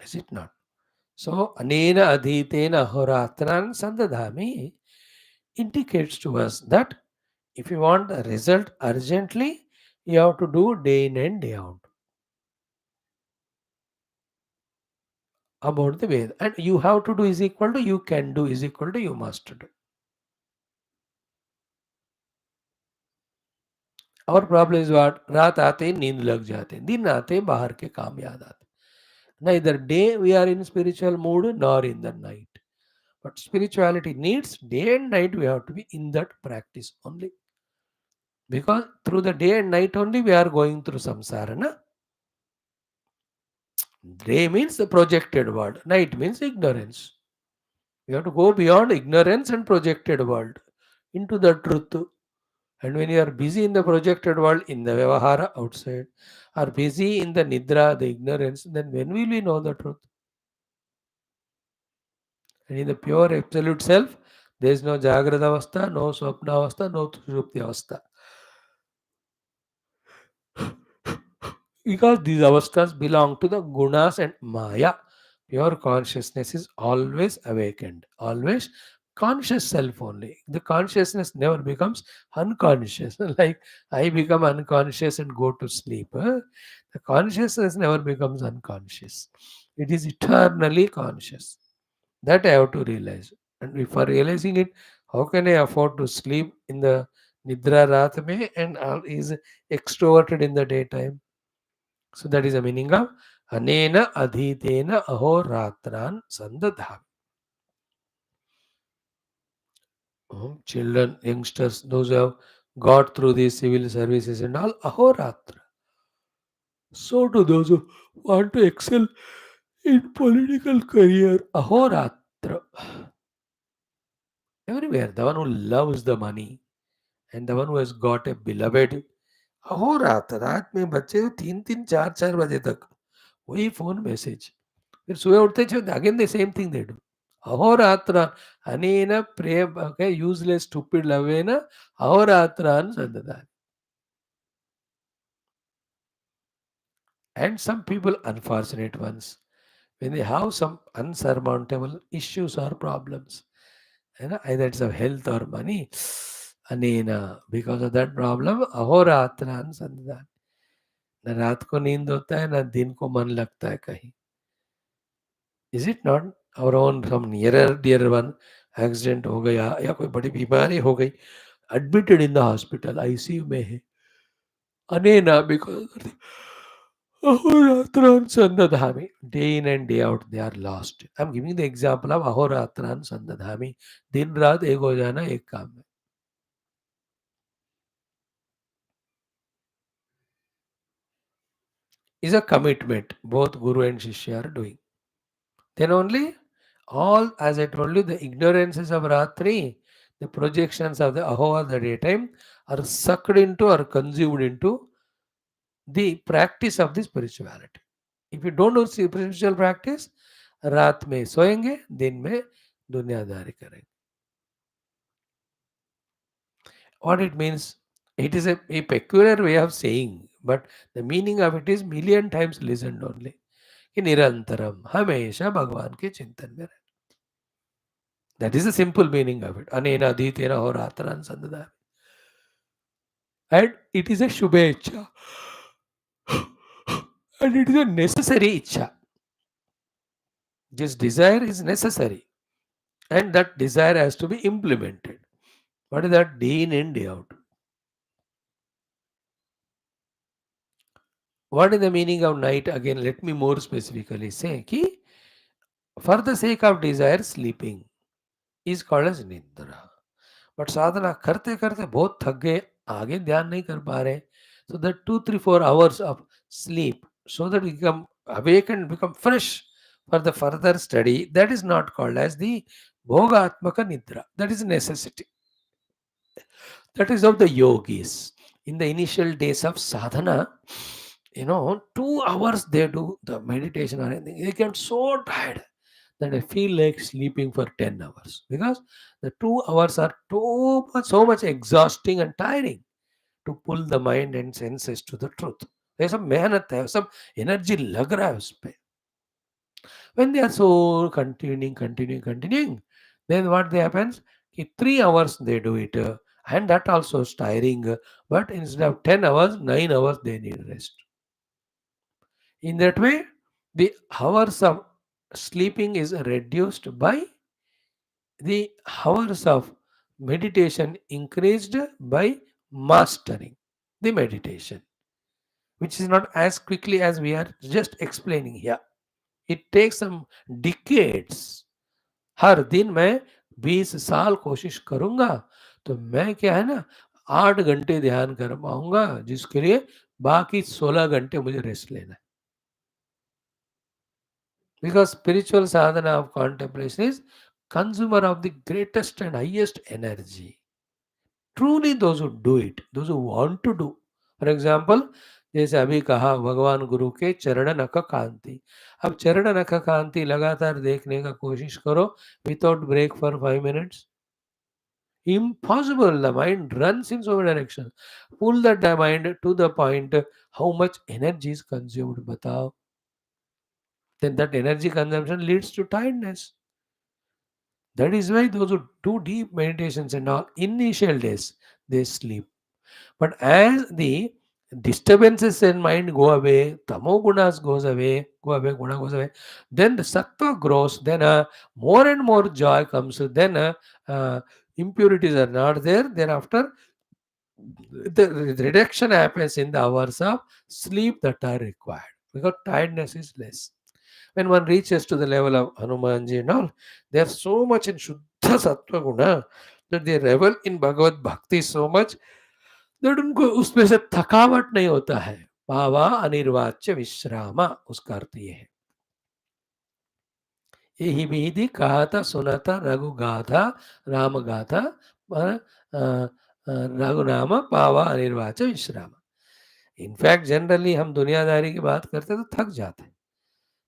Is it not? So Anena Adhitena Horatran Sandadhami indicates to us that if you want a result urgently, you have to do day in and day out about the Ved. And you have to do is equal to you can do is equal to you must do. Our problem is what? रात आते नींद लग जाते, दिन आते बाहर के काम याद आते. Neither day we are in spiritual mood nor in the night. But spirituality needs day and night we have to be in that practice only. Because through the day and night only we are going through samsara. Na? Day means the projected world. Night means ignorance. You have to go beyond ignorance and projected world into the truth. And when you are busy in the projected world, in the Vyavahara outside, are busy in the Nidra, the ignorance, then when will we know the truth? And in the pure absolute self, there is no Jagrata Avastha, no Swapna Avastha, no Sushupti Avastha. Because these avasthas belong to the gunas and maya. Pure consciousness is always awakened, always conscious self only. The consciousness never becomes unconscious. Like I become unconscious and go to sleep. The consciousness never becomes unconscious. It is eternally conscious. That I have to realize. And if for realizing it, how can I afford to sleep in the Nidra Raat mein and is extroverted in the daytime? So that is the meaning of Anena Adhitena Ahoratran Sandadha. Children, youngsters, those who have got through these civil services and all, Ahoratra. So to those who want to excel in political career, ahoratra. Everywhere, the one who loves the money and the one who has got a beloved, अहोरात्र रात में बच्चे 3-3 4-4 बजे तक वही phone message, फिर सुबह उठते again the same thing they do. अहोरात्र अनेन प्रेम यूजलेस स्टूपिड लवेन अहोरात्रान संदधान. And some people, unfortunate ones, when they have some unsurmountable issues or problems, either it's of health or money, anena, because of that problem, अहोरात्रान संदधान. न रात को नींद होता है, न दिन को मन लगता है कहीं. Is it not? Our own some nearer dear one accident हो गया या कोई बड़ी बीमारी हो गई, admitted in the hospital, ICU में है, Anena because Ahoratran Sandadhami. Day in and day out they are lost. I'm giving the example of Ahoratran Sandadhami. दिन रात एक हो जाना एक काम में. Is a commitment both Guru and Shishya are doing. Then only all, as I told you, the ignorances of Ratri, the projections of the Aho or the daytime are sucked into or consumed into the practice of the spirituality. If you don't do spiritual practice, रात में सोएंगे, दिन में दुनियादारी करेंगे. What it means, it is a peculiar way of saying, but the meaning of it is million times listened only. कि निरंतरम हमेशा भगवान के चिंतन में रहे. That is the simple meaning of it. अनेन अधीतेन होरात्रान संदधामि. And it is a shubha ichha. And it is a necessary ichha. This desire is necessary. And that desire has to be implemented. What is that? Day in and day out. What is the meaning of night? Again, let me more specifically say कि for the sake of desire, sleeping is called as nidra. But साधना करते करते बहुत थक गए, आगे ध्यान नहीं कर पा रहे. So that 2-3-4 hours of sleep, so that we become awakened, become fresh for the further study, that is not called as the bhogatmaka nidra. That is necessity. That is of the yogis. In the initial days of sadhana, 2 hours they do the meditation or anything. They get so tired that I feel like sleeping for 10 hours because the 2 hours are so much exhausting and tiring to pull the mind and senses to the truth. There's some mehnat hai, some energy lag raha hai uspe. When they are so continuing, then what happens? 3 hours they do it, and that also is tiring. But instead of 10 hours, 9 hours they need rest. In that way, the hours of sleeping is reduced by the hours of meditation increased by mastering the meditation, which is not as quickly as we are just explaining here. It takes some decades. हर दिन मैं 20 साल कोशिश करूंगा तो मैं क्या है ना 8 घंटे ध्यान कर पाऊंगा, जिसके लिए बाकी 16 घंटे मुझे रेस्ट लेना है. Because spiritual sadhana of contemplation is consumer of the greatest and highest energy. Truly those who do it, those who want to do. For example, जैसे अभी कहा भगवान गुरु के चरण नख कांति. अब चरण नख कांति लगातार देखने का कोशिश करो without break for 5 minutes. Impossible. The mind runs in so many directions. Pull that mind to the point how much energy is consumed. बताओ. Then that energy consumption leads to tiredness. That is why those who do deep meditations and all initial days they sleep. But as the disturbances in mind go away, tamo gunas go away, guna goes away, then the sattva grows, then more and more joy comes, then impurities are not there. Thereafter, the reduction happens in the hours of sleep that are required because tiredness is less. When one reaches to the level of Hanumanji and all, they are so much in Shuddha Sattva Guna that they revel in Bhagavad Bhakti so much that उनको उसमें से थकावट नहीं होता है. भावा अनिर्वाच्य विश्रामा, उसका अर्थ ये है. यही विधि कहता सुनता रघु गाथा राम गाथा रघु नाम पावा अनिर्वाच विश्राम. इनफैक्ट जनरली हम दुनियादारी की बात करते तो थक जाते हैं.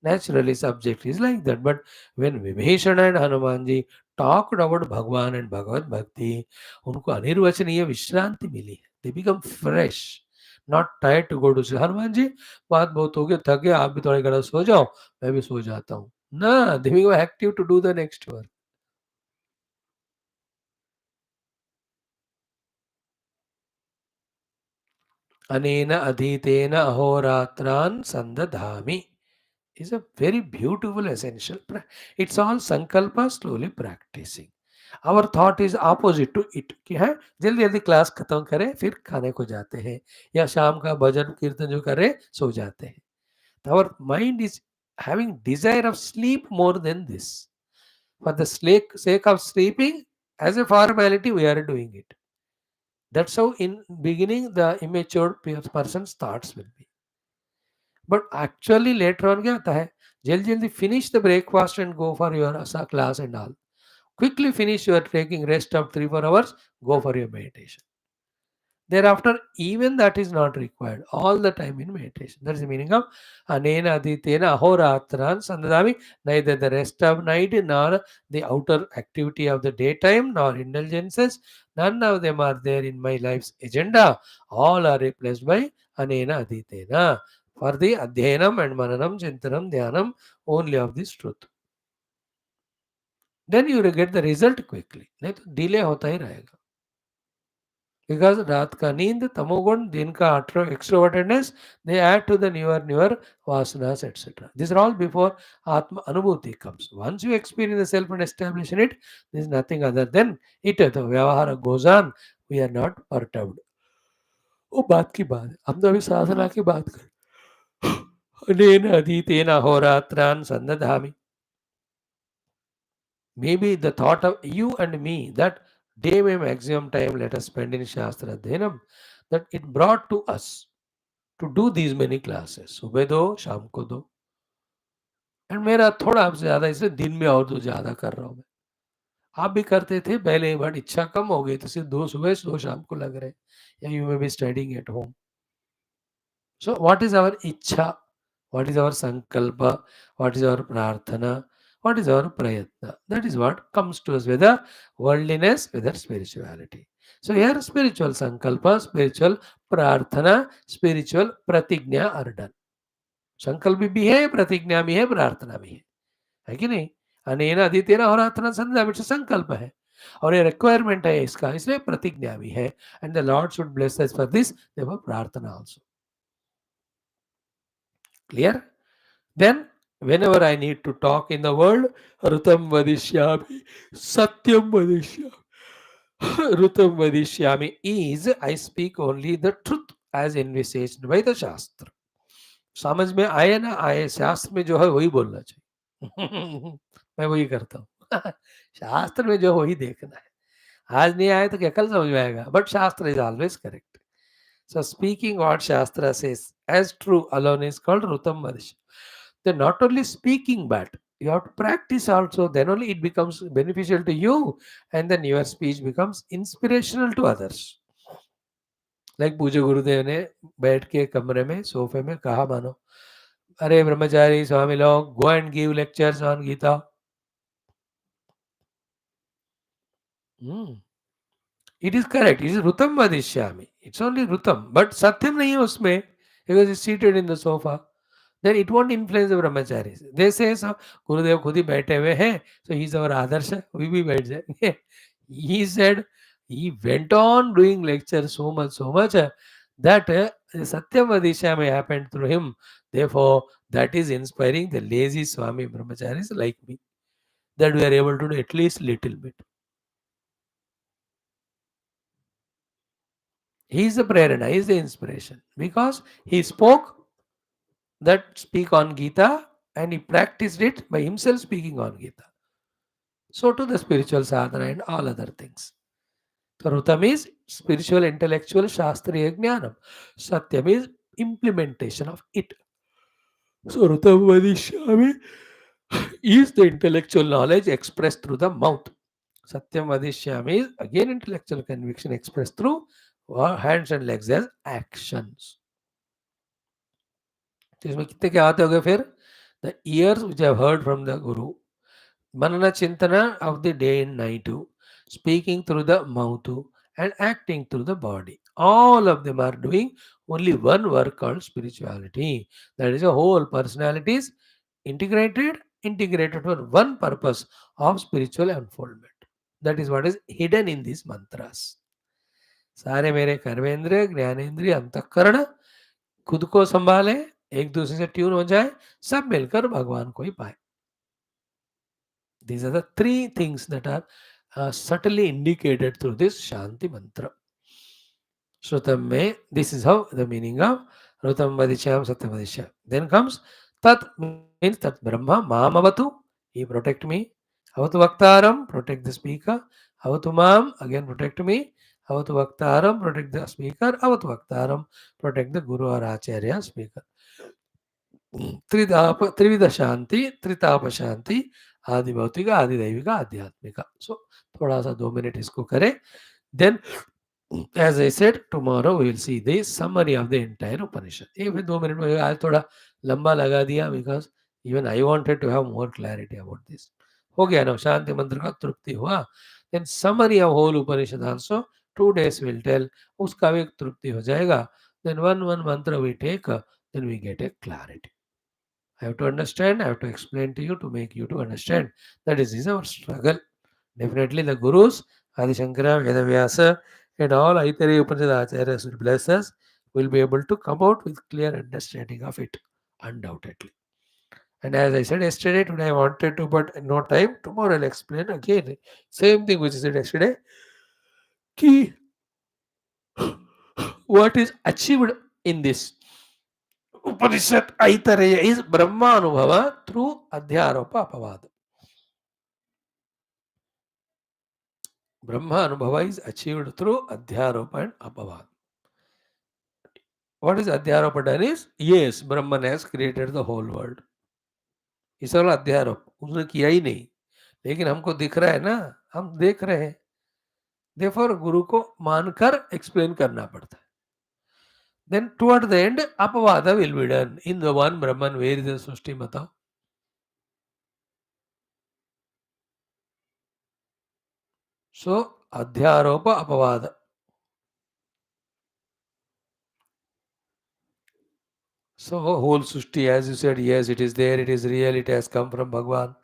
Naturally, subject is like that. But when Vibhishana and Hanumanji talked about Bhagwan and Bhagavad Bhakti, उनको अनिर्वचनीय विश्रांति मिली है. They become fresh, not tired to go to sleep. Hanuman ji बात बहुत हो गई, थक गए, आप भी थोड़ी घड़ा सो जाओ, मैं भी सो जाता हूँ ना. They become active to do the next work. अनेन अधीतेन अहोरात्रान् संदधामि is a very beautiful essential. It's all sankalpa, slowly practicing. Our thought is opposite to it कि है जल्दी जल्दी क्लास खत्म करें फिर खाने को जाते हैं या शाम का भजन कीर्तन जो करें सो जाते हैं. Our mind is having desire of sleep more than this. For the sake of sleeping, as a formality, we are doing it. That's how in beginning the immature person's thoughts will be. But actually later on क्या होता है, जल्दी जल्दी finish the breakfast and go for your class and all. Quickly finish your taking rest of 3-4 hours, go for your meditation. Thereafter, even that is not required all the time in meditation. That is the meaning of Anena Aditena Ahoratran Sandadami. Neither the rest of night nor the outer activity of the daytime nor indulgences, none of them are there in my life's agenda. All are replaced by Anena Aditena. For the Adhyanam and Mananam, Chintanam, Dhyanam only of this truth. Then you will get the result quickly. नहीं तो delay होता ही रहेगा. Because रात का नींद तमोगुण दिन का extrovertedness, they add to the newer vasanas etc. These are all before atma anubhuti comes. Once you experience the self and establish in it, there is nothing other than it. The vyavahara goes on, we are not perturbed. वो बात की बात है. हम तो अभी साधना की बात कर. अनेन अधीतेन होरात्रान संदधामि. Maybe the thought of you and me that day में maximum time let us spend in Shastra Adhyanam, that it brought to us to do these many classes. सुबह दो, शाम को दो. एंड मेरा थोड़ा आपसे ज़्यादा इसलिए दिन में और दो ज़्यादा कर रहा हूँ मैं. आप भी करते थे पहले, बट इच्छा कम हो गई तो सिर्फ 2 सुबह 2 शाम को लग रहे. या you may be studying at home. So what is our ichha? What is our sankalpa? What is our prarthana? What is our prayatna? That is what comes to us, whether worldliness, whether spirituality. So here spiritual sankalpa, spiritual prarthana, spiritual pratignya are done. संकल्प भी है, प्रतिज्ञा भी है, प्रार्थना भी है कि नहीं. अनेन अधीतेन अहोरात्रान संध्याम संकल्प है और ये रिक्वायरमेंट है इसका, इसलिए प्रतिज्ञा भी है. And the Lord should bless us for this, therefore प्रार्थना also. Clear? Then, whenever I need to talk in the world, Rutam Vadishyami, Satyam Vadishyami. Rutam Vadishyami is, I speak only the truth as envisaged by the Shastra. समझ में आए ना आए, शास्त्र में जो है वही बोलना चाहिए. मैं वही करता हूँ. शास्त्र में जो वही देखना है. आज नहीं आए तो क्या कल समझ में आएगा. बट शास्त्र is always correct. So speaking what Shastra says as true alone is called Rutam Vadishyami. Then not only speaking but you have to practice also, then only it becomes beneficial to you and then your speech becomes inspirational to others. Like पूज्य गुरुदेव ने बैठ के कमरे में सोफे में कहा मानो, अरे ब्रह्मचारी स्वामी लोग, go and give lectures on Gita. It is correct. It is Rutam Vadishyami. It's only Rutam. But Satyam nahi hai usme because he's seated in the sofa. Then it won't influence the brahmacharis. They say, so Gurudev खुद ही बैठे हुए हैं, so he's our Adarsh, we भी बैठ जाएंगे. He said, he went on doing lectures so much that Satyam Vadishyami happened through him. Therefore, that is inspiring the lazy Swami brahmacharis like me, that we are able to do at least little bit. He is the prerana, he is the inspiration, because he spoke that speak on Gita and he practiced it by himself speaking on Gita. So to the spiritual sadhana and all other things. So Rutam is spiritual, intellectual, Shastriya Jnanam. Satyam is implementation of it. So Rutam Vadishyami, is the intellectual knowledge expressed through the mouth. Satyam Vadishyami is again intellectual conviction expressed through hands and legs as actions. तो इसमें कितने क्या आते होंगे फिर? The ears which have heard from the Guru, Manana Chintana of the day and night too, speaking through the mouth too, and acting through the body. All of them are doing only one work called spirituality. That is a whole personalities integrated for one purpose of spiritual unfoldment. That is what is hidden in these mantras. सारे मेरे कर्मेंद्रिय ज्ञानेंद्रिय अंतःकरण खुद को संभाले, एक दूसरे से tune हो जाए, सब मिलकर भगवान को ही पाए. These are the three things that are subtly indicated through this Shanti mantra. Shrutam me, this is how the meaning of Rutam Vadichyam Satyam Vadichyam. Then comes Tat means Tat Brahma Mamavatu, he protect me. Avatu Vaktaram, protect the speaker. Avatu Mam, again protect me. Avatu Vaktaram, protect the speaker. Avatu Vaktaram, protect the Guru or Acharya speaker. त्रिविध शांति त्रिताप शांति आदि भौतिक आदि दैविक आध्यात्मिक. सो थोड़ा सा 2 minute इसको करें. Then as I said, tomorrow we will see the summary of the entire Upanishad. ये फिर 2 मिनट में आज थोड़ा लंबा लगा दिया because even I wanted to have more clarity about this. हो गया ना शांति मंत्र का तृप्ति हुआ. Then summary of whole Upanishad also 2 days will tell. उसका भी एक तृप्ति हो जाएगा. Then one mantra we take, then we get a clarity. I have to understand, I have to explain to you to make you to understand. That is our struggle. Definitely the Gurus, Adi Shankara, Vedavyasa, and all Aitareya Upanishad Acharyas will bless us, will be able to come out with clear understanding of it, undoubtedly. And as I said yesterday, today I wanted to, but no time. Tomorrow I'll explain again. Same thing which I said yesterday. Ki, what is achieved in this Upanishad Aitareya is Brahma Anubhava through Adhyaropa Apavad. Brahma Anubhava is achieved through Adhyaropa and Apavad. What is Adhyaropa done is, yes, Brahman has created the whole world. ये सब अध्यारोप उसने किया ही नहीं, लेकिन हमको दिख रहा है ना, हम देख रहे हैं. Therefore गुरु को मानकर एक्सप्लेन करना पड़ता है. Then toward the end, Apavada will be done in the one Brahman. Where is the Srishti Mata? So Adhyaropa Apavada. So whole Srishti, as you said, yes, it is there, it is real, it has come from Bhagwan.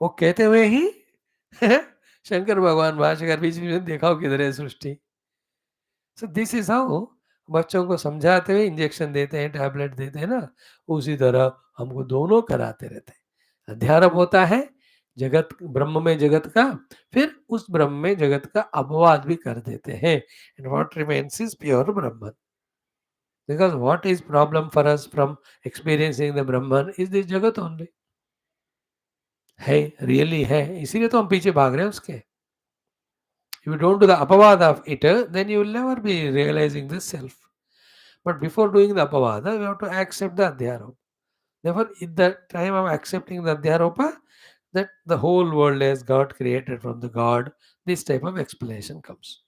वो कहते हुए ही शंकर भगवान भाष्यकार बीच में देखाओ किधर है सृष्टि. So this is how बच्चों को समझाते हुए इंजेक्शन देते हैं, टैबलेट देते हैं ना, उसी तरह हमको दोनों कराते रहते हैं. अध्यारोप होता है जगत ब्रह्म में जगत का, फिर उस ब्रह्म में जगत का अपवाद भी कर देते हैं. And what remains is pure Brahman. Because what is problem for us from experiencing the Brahman is this जगत ओनली. है, रियली है, इसीलिए तो हम पीछे भाग रहे हैं उसके. If you don't do the apavada of it, then you will never be realizing the self. But before doing the apavada, we have to accept the adhyaropa. Therefore, in the time of accepting the adhyaropa, that the whole world as God created from the God, this type of explanation comes.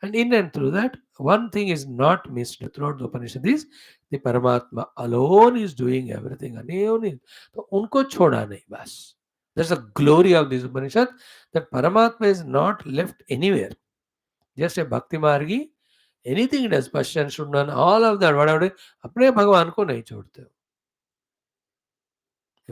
And in and through that, one thing is not missed throughout the Upanishad is the Paramatma alone is doing everything. तो उनको छोड़ा नहीं बस. There's a glory of this Upanishad that Paramatma is not left anywhere. Just a Bhakti Margi, anything does, Bhashyan, Shunnan, all of that, whatever it is, अपने भगवान को नहीं छोड़ते हो.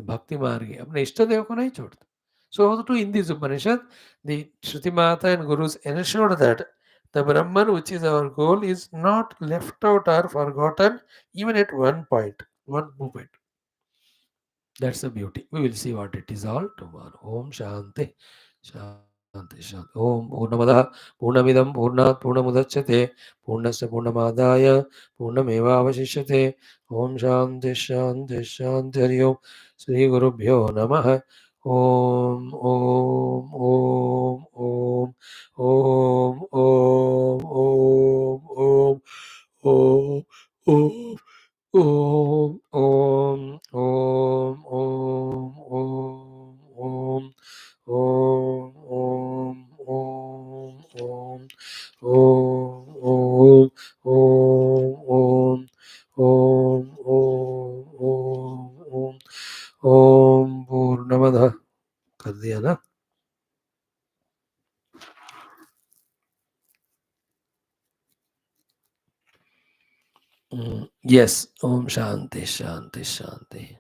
भक्ति मार्गी अपने इष्ट देव को नहीं छोड़ते. So to in this Upanishad, the Shruti Mata and Gurus ensured that the Brahman, which is our goal, is not left out or forgotten even at one point, one moment. That's the beauty. We will see what it is all tomorrow. Om Shanti. Shanti Shanti. Om Purnamada Purnamidam Purnat Purnamudachyate Purnasya Purnamadaya Purnameva Avashishyate. Om Shanti Shanti Shanti Hari Om. Sri Gurubhyo Namaha. Om Om Om Om Om Om Om Om Om Om Om, Om, Om, Om, Om, Om, Om, Om, Om, Om, Om, Om, Om, Om, Purnamada कर दिया ना. Yes. Om Shanti, Shanti, Shanti.